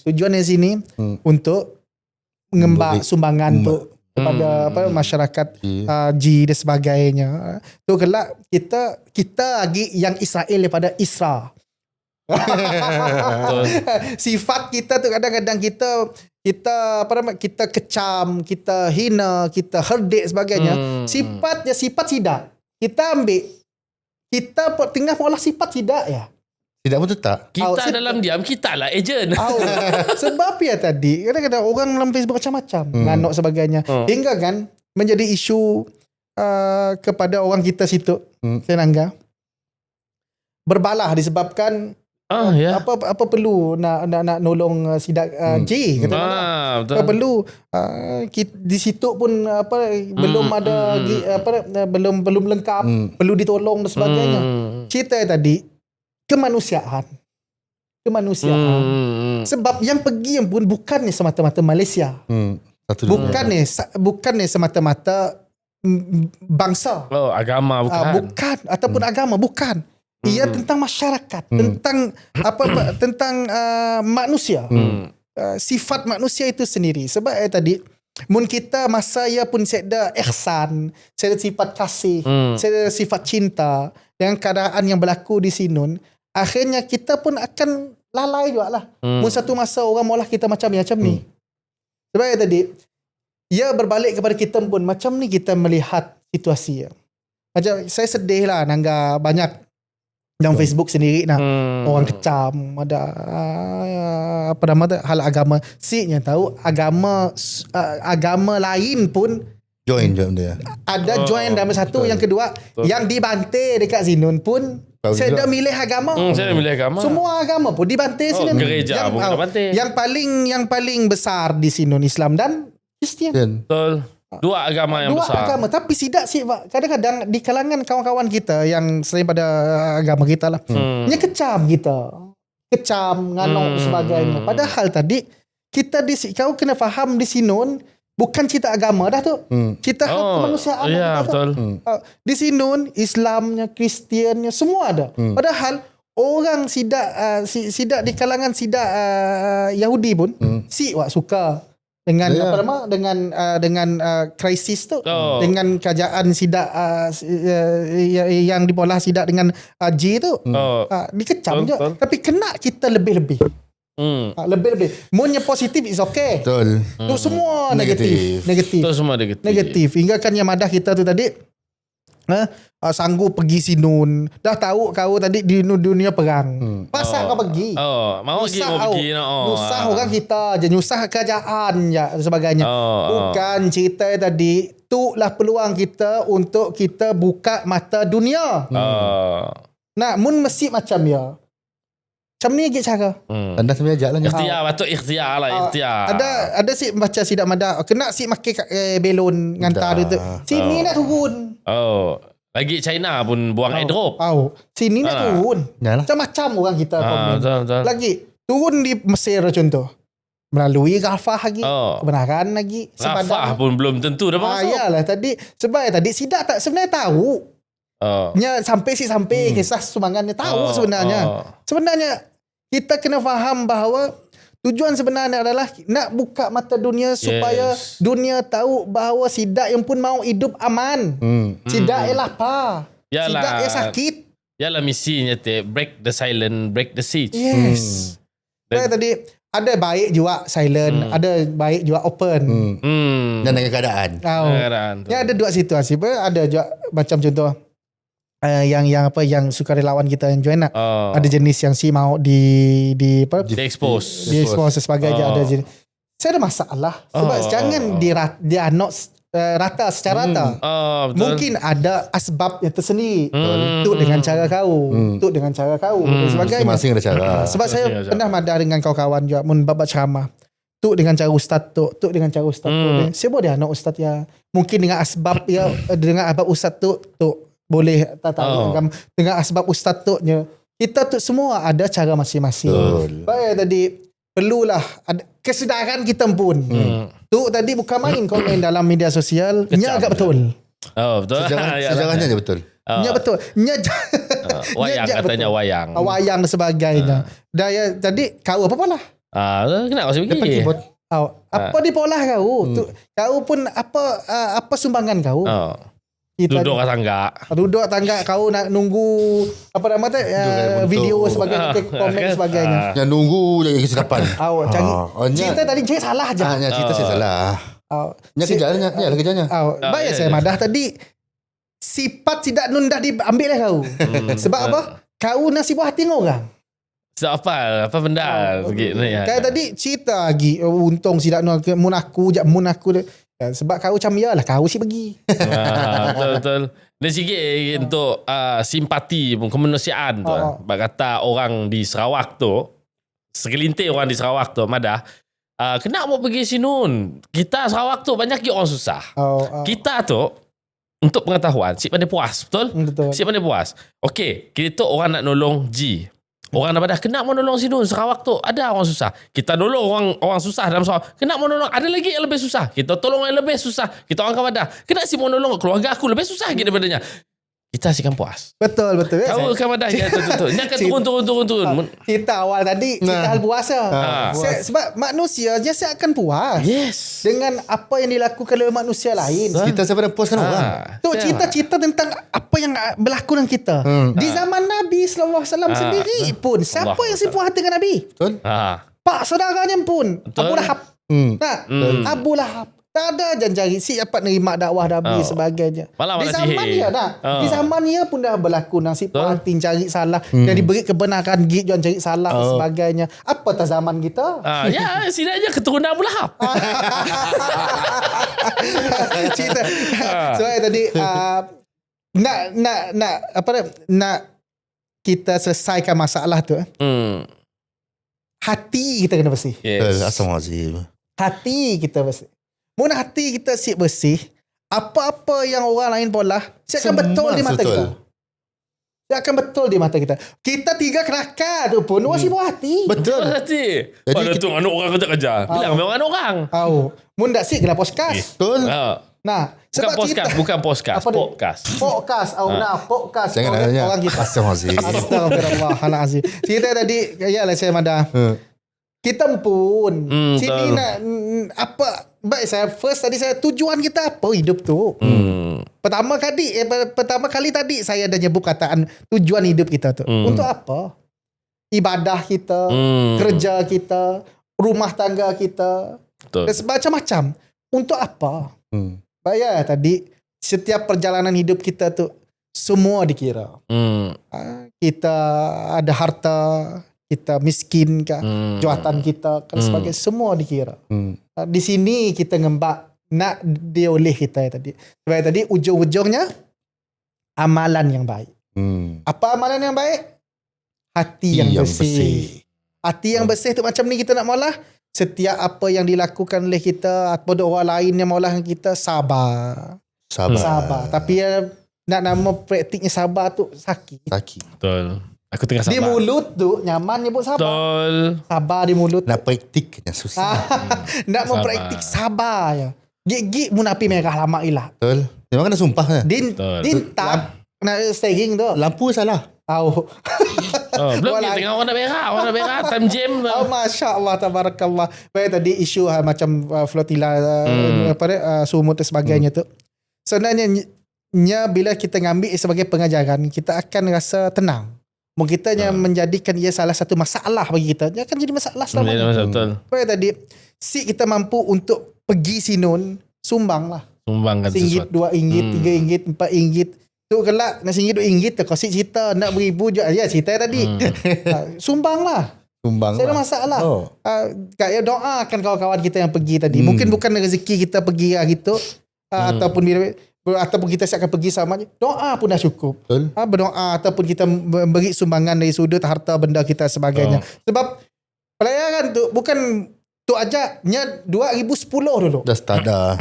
tujuannya sini untuk mengembak sumbangan tu kepada masyarakat G dan sebagainya. Tu kelak kita lagi yang Israel daripada Isra. Sifat kita tu kadang-kadang kita kecam, kita hina, kita herdik sebagainya. Sifat sidak. Kita ambil, kita tengah olah sifat sidak ya. Tidak pun tetap. Kita dalam diam, kita lah ejen. Sebab ya tadi, kadang-kadang orang dalam Facebook macam-macam. Nganok sebagainya. Hingga kan menjadi isu kepada orang kita situ. Senangga. Berbalah disebabkan apa perlu nak nolong sidak J kata apa perlu di situ pun belum ada belum lengkap, perlu ditolong dan sebagainya. Cerita tadi kemanusiaan. Sebab yang pergi pun bukannya semata-mata Malaysia. Bukannya semata-mata bangsa. Agama bukan ataupun agama bukan. Ia tentang masyarakat, tentang manusia. Sifat manusia itu sendiri. Sebab tadi mun kita masa ia pun saya ada ihsan, saya ada sifat kasih, saya ada sifat cinta dengan keadaan yang berlaku di sinun, akhirnya kita pun akan lalai juga lah. Mun satu masa orang maulah kita macam ni. Sebab tadi ia berbalik kepada kita pun macam ni kita melihat situasi. Macam saya sedih lah nangga banyak dalam Facebook sendiri orang kecam ada hal agama. Siknya tahu agama lain pun join dia. Ada join dalam satu. Yang kedua yang dibantai dekat Zinun pun saya dah milih agama. Saya dah milih agama. Semua agama pun dibantai sini. Gereja pun dibantai. Yang paling besar di Sinun Islam dan Kristian. Betul. Dua agama yang besar. Dua agama. Tapi sidak kadang-kadang di kalangan kawan-kawan kita yang selain pada agama kita lah. Nya kecam kita. Kecam, nganong sebagainya. Padahal tadi kau kena faham di Sinun bukan cerita agama dah tu. Cerita kemanusiaan. Ya, betul. Di Sinun Islamnya, Kristiannya semua ada. Padahal orang sidak di kalangan sidak Yahudi pun suka dengan dengan krisis tu, dengan kerajaan sidak yang dipolah sidak dengan G tu, dikecam je. Tapi kena kita lebih-lebih. Lebih-lebih. Munnya positif is okay. Betul. Tu semua negatif. Tu semua Negatif. Hingga kan yang madah kita tu tadi sanggup pergi Sinun. Dah tahu kau tadi di dunia perang. Pasal kau pergi. Mau pergi. Nyusah orang kita je, nyusah kerajaan je sebagainya. Bukan cerita tadi. Itulah peluang kita untuk kita buka mata dunia. Nah, mun masjid macam ya. Macam ni je cara. Anda sebenarnya jalan ikhtiar, patut ikhtiar lah. Ikhtiar. Ada si baca sidak madah. Kena si makai belon ngantar tu. Sini nak turun. Lagi China pun buang airdrop. Sini nak turun. Macam-macam orang kita komen. Lagi turun di Mesir contoh. Melalui Rafah lagi. Kebenaran lagi. Rafah pun belum tentu dah masuk. Yalah tadi. Sebab tadi sidak tak sebenarnya tahu. Sampai kisah sumbangannya tahu sebenarnya. Sebenarnya kita kena faham bahawa tujuan sebenarnya adalah nak buka mata dunia supaya dunia tahu bahawa sidak yang pun mau hidup aman. Sidak ialah apa? Sidak ia sakit. Yalah misinya break the silence, break the siege. Yes. Tadi ada baik juga silent, ada baik juga open. Dan dengan keadaan. Ya ada dua situasi. Ada juga macam contoh yang sukarelawan kita yang join lah. Ada jenis yang si mau di expose dan sebagainya. Ada jenis. Saya ada masalah sebab jangan dia not rata secara rata. Mungkin ada asbab yang tersendiri untuk dengan cara kau, untuk dengan cara kau dan sebagainya. Masing-masing ada cara. Sebab saya pernah madar dengan kawan-kawan juga mun babat ceramah. Tu dengan cara ustaz tu dengan cara ustaz tu. Saya boleh anak ustaz ya. Mungkin dengan asbab ya, dengan asbab ustaz tu boleh tak tahu dengan asbab ustaz tu nya. Kita tu semua ada cara masing-masing. Baik tadi perlulah ada kesedaran kita pun. Tu tadi bukan main komen dalam media sosial. Nya agak betul. Betul. Sejarahnya je betul. Nya betul. Nya wayang katanya betul. Wayang dan sebagainya. Daya tadi kau apa lah? Kenapa masih pergi? Apa di pola kau? Kau pun apa sumbangan kau? Kita duduk kat tangga kau nak nunggu apa nama tu video sebagainya, komen sebagainya. Yang nunggu jadi kesilapan. Cari cerita tadi saya salah je. Cerita saya salah. Kerjanya kerjanya. Baik saya madah tadi sifat tidak nundah diambil lah kau. Sebab apa? Kau nasib hati orang. Sebab apa benda kayak tadi cerita lagi untung tidak mun aku sebab kau macam ya lah kau si pergi. Betul. Dan sikit untuk simpati pun kemanusiaan tu. Kata orang di Sarawak tu, segelintir orang di Sarawak tu Madah, kenapa mau pergi sinun? Kita Sarawak tu banyak orang susah. Kita tu untuk pengetahuan si pandai puas, betul? Si pandai puas. Okey, kita tu orang nak nolong G. Orang dah pada kena mau nolong sini Sarawak tu ada orang susah. Kita nolong orang susah dalam Sarawak. Kena mau nolong ada lagi yang lebih susah. Kita tolong yang lebih susah. Kita orang Kawadah. Kena si mau nolong keluarga aku lebih susah gitu daripadanya. Kita asyikkan puas. Betul. Kau Kawadah ya betul. Ni akan turun. Kita awal tadi kita hal puasa. Sebab manusia je saya akan puas. Yes. Dengan apa yang dilakukan oleh manusia lain. Kita siapa nak puaskan orang. Tu cerita tentang apa yang berlaku dengan kita. Di zaman Nabi sallallahu alaihi wasallam sendiri pun siapa yang si puas dengan Nabi? Betul. Pak saudaranya pun Abu Lahab. Abu Lahab. Tak ada janji si dapat nerima dakwah Nabi sebagainya. Di zaman dia di zaman dia pun dah berlaku nasib patin cari salah dan diberi kebenaran gig jangan cari salah dan sebagainya. Apa tak zaman kita? Ya, setidaknya keturunan Abu Lahab. Cerita. Soalnya tadi nak kita selesaikan masalah tu. Hati kita kena bersih. Assalamualaikum. Hati kita bersih. Mun hati kita siap bersih, apa-apa yang orang lain pola, saya akan betul di mata kita. Dia akan betul di mata kita. Kita tiga kelakar tu pun orang sibuk hati. Betul hati. Pada tu anak orang kerja. Bilang memang anak orang. Mun dak sik kena podcast. Betul. Nah, sebab bukan podcast. Podcast. Jangan orang kita. Astagfirullahalazim. Cerita tadi yalah saya madah. Kita pun sini nak apa baik saya first tadi saya tujuan kita apa hidup tu. Pertama kali tadi saya ada nyebut kataan tujuan hidup kita tu. Untuk apa? Ibadah kita, kerja kita, rumah tangga kita. Dan macam-macam. Untuk apa? Baik tadi setiap perjalanan hidup kita tu semua dikira. Kita ada harta, kita miskin kah, jawatan kita kan sebagai semua dikira. Di sini kita ngembak nak dioleh kita tadi. Sebab tadi ujung-ujungnya amalan yang baik. Apa amalan yang baik? Hati yang bersih. Hati yang bersih tu macam ni kita nak maulah. Setiap apa yang dilakukan oleh kita atau orang lain yang maulah kita sabar. Tapi nak nama praktiknya sabar tu sakit. Betul. Aku tengah sabar. Di mulut tu nyaman nyebut sabar. Betul. Sabar di mulut. Nak praktiknya susah. Nak mempraktik sabar ya. Gig mun api merah lama ilah. Betul. Memang kena sumpah kan. Din tak nak steering tu. Lampu salah. Belum kita tengok warna merah time jam tu. Masya-Allah tabarakallah. Baik tadi isu macam flotilla sumut dan sebagainya tu. Sebenarnya bila kita ngambil sebagai pengajaran, kita akan rasa tenang. Mungkin kita yang menjadikan ia salah satu masalah bagi kita, dia akan jadi masalah selama. Betul. Baik tadi kita mampu untuk pergi sinun, sumbanglah. Sumbangkan RM1, RM2, RM3, RM4 tu tu kelak nak RM1 RM2 kau cerita nak RM1,000 je. Ya cerita tadi. Sumbang lah. Saya ada masalah. Kaya doakan kawan-kawan kita yang pergi tadi. Mungkin bukan rezeki kita pergi gitu. Ataupun kita siapkan pergi sama je. Doa pun dah cukup. Berdoa ataupun kita beri sumbangan dari sudut harta benda kita sebagainya. Sebab pelayaran tu bukan tu ajaknya 2010 dulu. Dah start dah.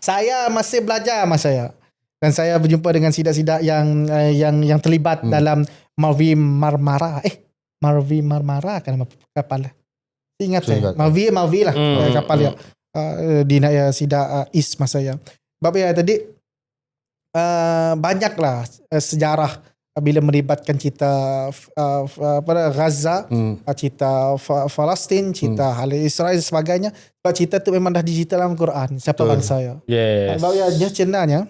Saya masih belajar masa saya. Dan saya berjumpa dengan sidak-sidak yang terlibat dalam Marvi Marmara. Marvi Marmara kan nama kapal. Ingat saya. Marvi lah kapal ya. Di sidak East masa saya. Sebab ya tadi banyaklah sejarah bila melibatkan cerita Gaza, cerita Palestin, cerita hal Israel dan sebagainya. Sebab cerita tu memang dah digital dalam Quran. Siapa bangsa ya. Yes. Sebab ya dia cenanya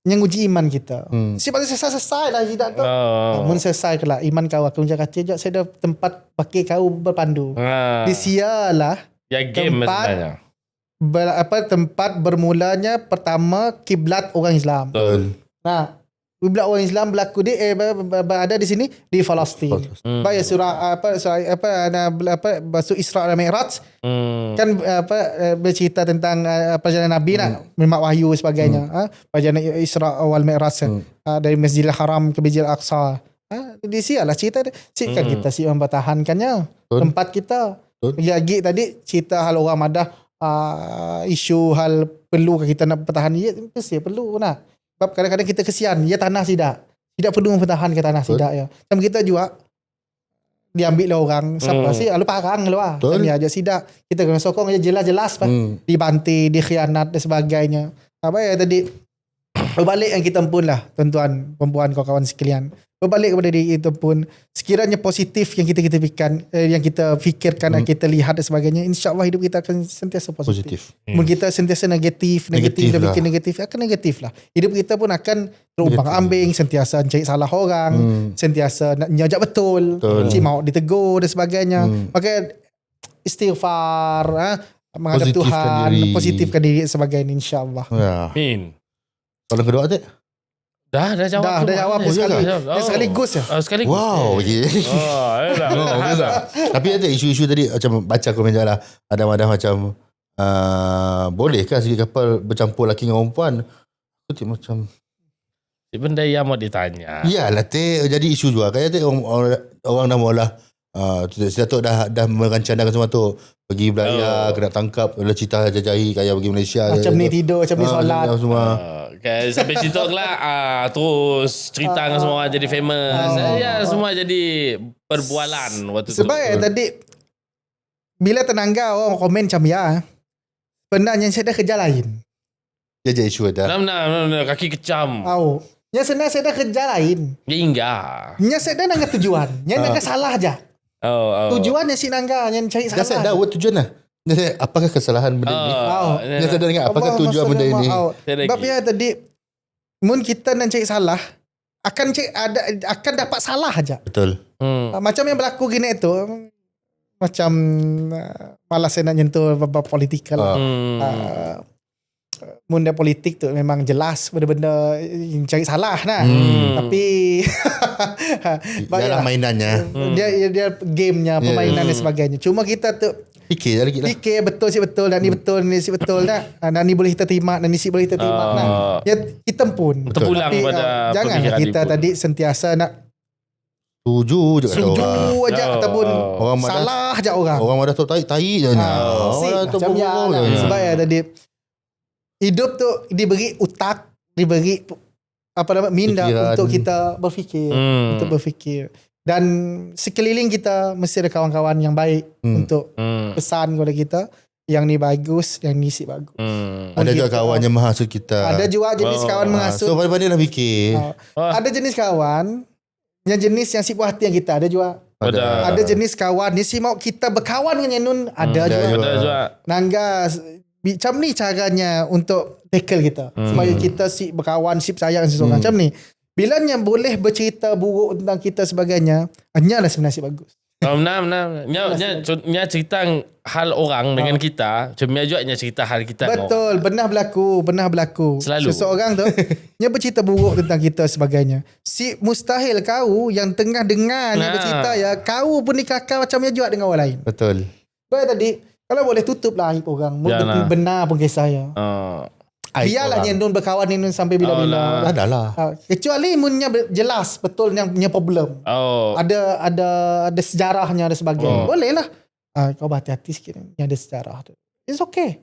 yang uji iman kita. Sebab selesai lah tidak tu. Mun selesai kelak iman kau aku menjaga kata saya ada tempat pakai kau berpandu. Di sialah ya game sebenarnya. Tempat bermulanya pertama kiblat orang Islam. Betul. Nah, kiblat orang Islam berlaku ada di sini di Palestin. Baik surah masuk Isra dan Mi'raj. Kan bercerita tentang perjalanan Nabi nak menerima wahyu sebagainya. Perjalanan Isra wal Mi'raj dari Masjidil Haram ke Masjidil Aqsa. Di sialah cerita kan kita mempertahankannya tempat kita. Lagi tadi cerita hal orang madah isu hal perlu kita nak pertahan mesti perlu nak. Sebab kadang-kadang kita kesian tanah tidak perlu mempertahankan tanah ya. Macam kita juga diambil lah orang siapa sih lalu parang luar kami ajak sidak kita kena sokong aja jelas-jelas dibanting, dikhianat dan sebagainya. Apa ya tadi berbalik yang kita pun lah tuan-tuan perempuan kawan-kawan sekalian, berbalik kepada diri itu pun sekiranya positif yang kita fikirkan dan kita lihat dan sebagainya, insya-Allah hidup kita akan sentiasa positif. Mungkin kita sentiasa negatif dan bikin negatif akan negatif lah. Hidup kita pun akan terumbang-ambing, sentiasa cari salah orang, sentiasa nak nyajak betul. Cik mau ditegur dan sebagainya. Maka istighfar, menghadap Tuhan, positifkan diri sebagainya insya-Allah. Amin. Kalau kedua tu Dah jawab. Dah jawab sekaligus ya. Sekaligus. wow, okay. Tapi ada isu-isu tadi macam baca komen je lah. Ada macam bolehkah segi kapal bercampur lelaki dengan perempuan? Itu macam benda yang mau ditanya. Iyalah jadi isu juga. Kayak orang dah mula Sila tu dah merancangkan semua tu. Pergi belayar, kena tangkap, cerita jajahi kayak pergi Malaysia. Macam ni tidur, macam ni solat. Semua. Sampai situ lah terus cerita dengan semua orang jadi famous. Semua jadi perbualan waktu tu. Sebab tadi bila tenangga orang komen macam sebenarnya saya dah kerja lain. Dia isu ada. Nah, kaki kecam. Yang sebenarnya saya dah kerja lain. Ya enggak. Yang saya dah nak tujuan. Yang nak salah aja. Tujuan yang si nangga yang cari salah. Dah saya dah buat tujuan lah. Apakah kesalahan benda ini? Yang saya dah dengar apakah tujuan benda ini? Sebab ya tadi mun kita nak cari salah akan dapat salah aja. Betul. Macam yang berlaku gini itu macam malas saya nak nyentuh bab politikal. Benda politik tu memang jelas benda-benda yang cari salah nah. Tapi dalam mainannya dia gamenya, permainan dan sebagainya. Cuma kita tu fikir lagi lah. Fikir betul si betul dan ni betul ni si betul dah. Dan ni boleh kita terima dan ni si boleh kita terima nah. Ya kita pun terpulang pada jangan kita tadi sentiasa nak setuju aja ataupun orang salah aja orang. Orang dah tahu tai je. Macam sebab ya tadi hidup tu diberi otak, diberi minda pikiran. Untuk kita berfikir, untuk berfikir. Dan sekeliling kita mesti ada kawan-kawan yang baik untuk pesan kepada kita. Yang ni bagus, yang ni si bagus. Ada juga kawan yang menghasut kita. Ada juga jenis kawan menghasut. So pandai-pandai lah fikir. Ada jenis kawan yang jenis yang si puas hati yang kita. Ada juga. Ada jenis kawan yang si mau kita berkawan dengan Nun. Ada juga. Nangga macam ni caranya untuk tackle kita supaya kita si berkawan, si sayang seseorang macam ni. Bila yang boleh bercerita buruk tentang kita sebagainya, hanyalah sebenarnya si bagus. Benar. Nya cerita hal orang dengan kita. Cuma juga nya cerita hal kita. Betul, pernah berlaku. Selalu. Seseorang tu dia bercerita buruk tentang kita sebagainya. Si mustahil kau yang tengah dengar dia bercerita ya, kau pun dikakar macam dia juga dengan orang lain. Betul. Baik tadi, kalau boleh tutup lah aib orang. Benar pun kisah ya. Biarlah nyendun berkawan ni sampai bila-bila. Adalah. Kecuali munnya jelas betul yang punya problem. Ada sejarahnya ada sebagainya. Boleh lah. Kau berhati-hati sikit ni ada sejarah tu. It's okay.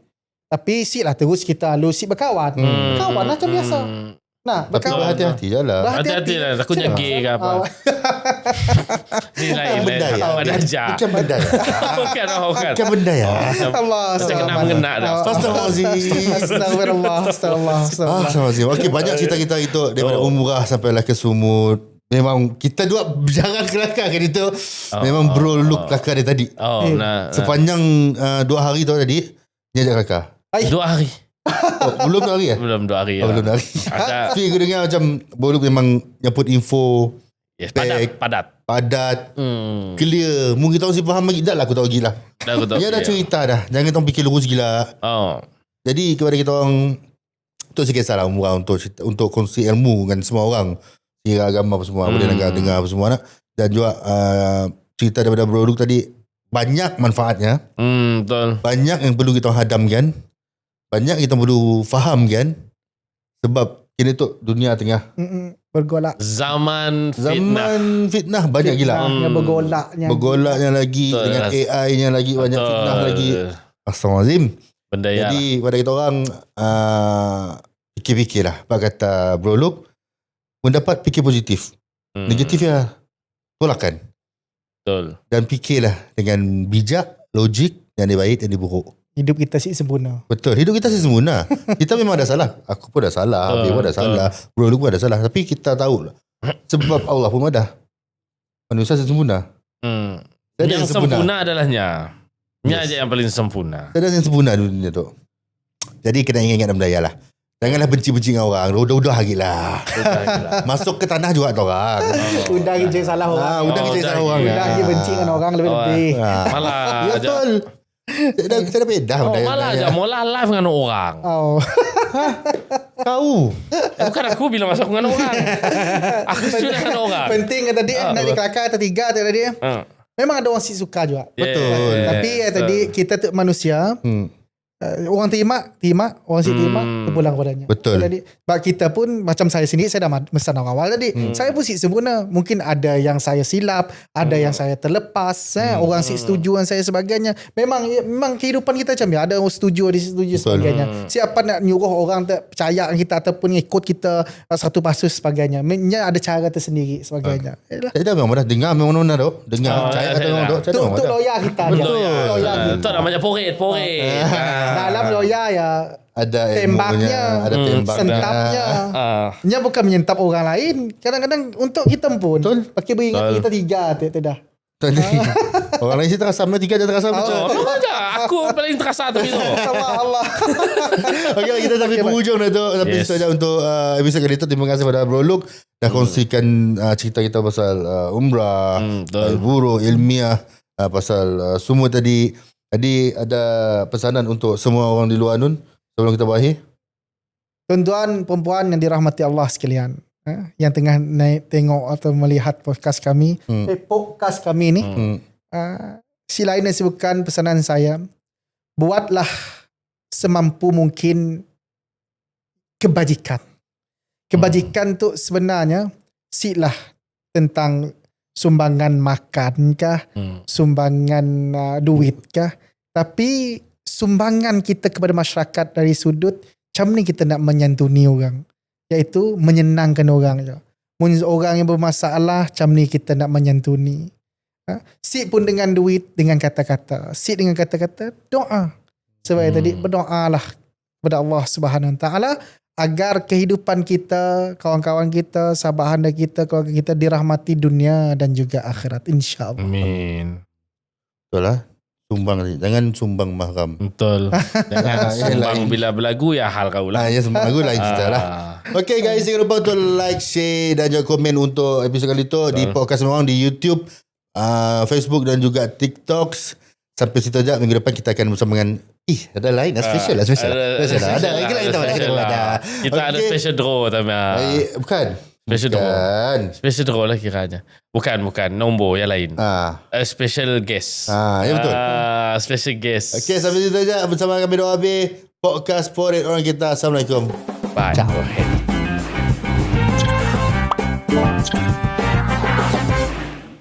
Tapi si lah terus kita si berkawan. Kawan macam biasa. Nah, berkawan hati-hati je lah. Hati-hati lah. Takutnya gay ke apa. Ni lain. Benda ya. Macam benda ya. Bukan benda ya. Allah. Macam kena mengena dah. Astagfirullah. Astagfirullah. Okey, banyak cerita kita itu daripada Umrah sampai lah ke Sumut. Memang kita dua jarang kelakar kan itu. Memang bro look kelakar dia tadi. Sepanjang 2 hari tu tadi dia ajak kelakar. 2 hari. Belum 2 hari ya? Belum 2 hari. Belum 2 hari. Tapi aku dengar macam bro look memang nyaput info. Yes, padat. Clear. Mungkin tahu si faham lagi. Dah lah aku tahu gila. Dia dah cerita dah. Jangan tahu fikir lurus gila. Jadi kepada kita orang, untuk sikit salah Umrah untuk kongsi ilmu dengan semua orang. Kira agama apa semua. Boleh dengar apa semua nak. Dan juga cerita daripada Bro Luke tadi, banyak manfaatnya. Betul. Banyak yang perlu kita hadamkan. Banyak kita perlu faham kan. Sebab kini tu dunia tengah bergolak. Zaman fitnah banyak gila. Bergolaknya lagi. Betul, dengan AI-nya lagi. Banyak fitnah lagi. Astagfirullahaladzim. Jadi pada kita orang fikir-fikirlah. Apa kata Bro Luke, mendapat fikir positif. Negatif ya tolakkan. Betul. Dan fikirlah dengan bijak, logik, yang baik, yang buruk. Hidup kita sempurna. Betul. Hidup kita sempurna. Kita memang ada salah. Aku pun ada salah. Habib pun ada salah. Bro Luke pun ada salah. Tapi kita tahu lah. Sebab Allah pun ada. Manusia sempurna. Yang sempurna adalah Nya. Nya aja yang paling sempurna. Ada yang sempurna dunia tu. Jadi kena ingat-ingat benda lah. Janganlah benci-benci dengan orang. Udah lagi lah. Masuk ke tanah juga tu orang. Udah kerja salah orang. Udah kerja salah orang. Udah kerja benci dengan orang lebih-lebih. Malah betul. Saya dah beda. Malah aja mula live dengan orang. Kau. Bukan aku bila masuk dengan orang. Aku sudah dengan orang. Penting kan tadi nak dikelakar atau tiga tadi. Memang ada orang si suka juga. Betul. Tapi tadi kita tu manusia. Orang terima, orang si terima, terpulang kepadanya. Betul. Jadi, sebab kita pun macam saya sendiri, saya dah mesan orang awal tadi. Saya pun si sempurna. Mungkin ada yang saya silap, ada yang saya terlepas, orang si setuju dengan saya sebagainya. Memang kehidupan kita macam ni. Ada orang setuju, ada setuju sebagainya. Siapa nak nyuruh orang tak percaya kita ataupun ikut kita satu pasus sebagainya. Ada cara tersendiri sebagainya. Saya dah memang dah dengar memang benar tu. Dengar percaya kata memang tu. Itu loya kita. Betul. Itu namanya poret. Dalam loya ya ada tembaknya, ada sentapnya. Nya bukan menyentap orang lain. Kadang-kadang untuk kita pun pakai beringat kita tiga tu dah. Orang lain sih terasa tiga dia terasa macam. Aku paling terasa tapi tu. Allah. Okey, kita sampai penghujung dah tu. Tapi saja untuk episod kali itu, terima kasih pada Bro Luke dah kongsikan cerita kita pasal umrah, buruk ilmiah, pasal semua tadi. Jadi ada pesanan untuk semua orang di luar nun sebelum kita berakhir. Tuan-tuan perempuan yang dirahmati Allah sekalian, yang tengah tengok atau melihat podcast kami, podcast kami ni, sila lain disebutkan pesanan saya, buatlah semampu mungkin kebajikan. Kebajikan tu sebenarnya silah tentang sumbangan makan kah, sumbangan duit kah, tapi sumbangan kita kepada masyarakat dari sudut macam ni kita nak menyantuni orang, iaitu menyenangkan orang je. Mungkin orang yang bermasalah macam ni kita nak menyantuni. Si pun dengan duit, dengan kata-kata, si dengan kata-kata, doa. Sebab tadi berdoalah kepada Allah Subhanahu Wa Taala agar kehidupan kita, kawan-kawan kita, sahabat anda kita, keluarga kita dirahmati dunia dan juga akhirat, insya-Allah. Amin. Betul lah. Sumbang, jangan sumbang mahram. Betul. Jangan sumbang bila berlagu ya hal kau lah. Ya, sumbang lagu lain cerita lah. Okay guys, jangan lupa untuk like, share dan juga komen untuk episod kali tu di podcast memang di YouTube. Facebook dan juga TikTok. Sampai situ aja. Minggu depan kita akan bersama dengan ada lain special lah. Ada lagi lah kita ada special draw tapi bukan special draw lah kiranya. Bukan nombor yang lain. Special guest. Ya betul. Special guest. Okay, sampai situ aja bersama kami Doa Habis podcast Poret Orang Kita. Assalamualaikum. Bye. Ciao.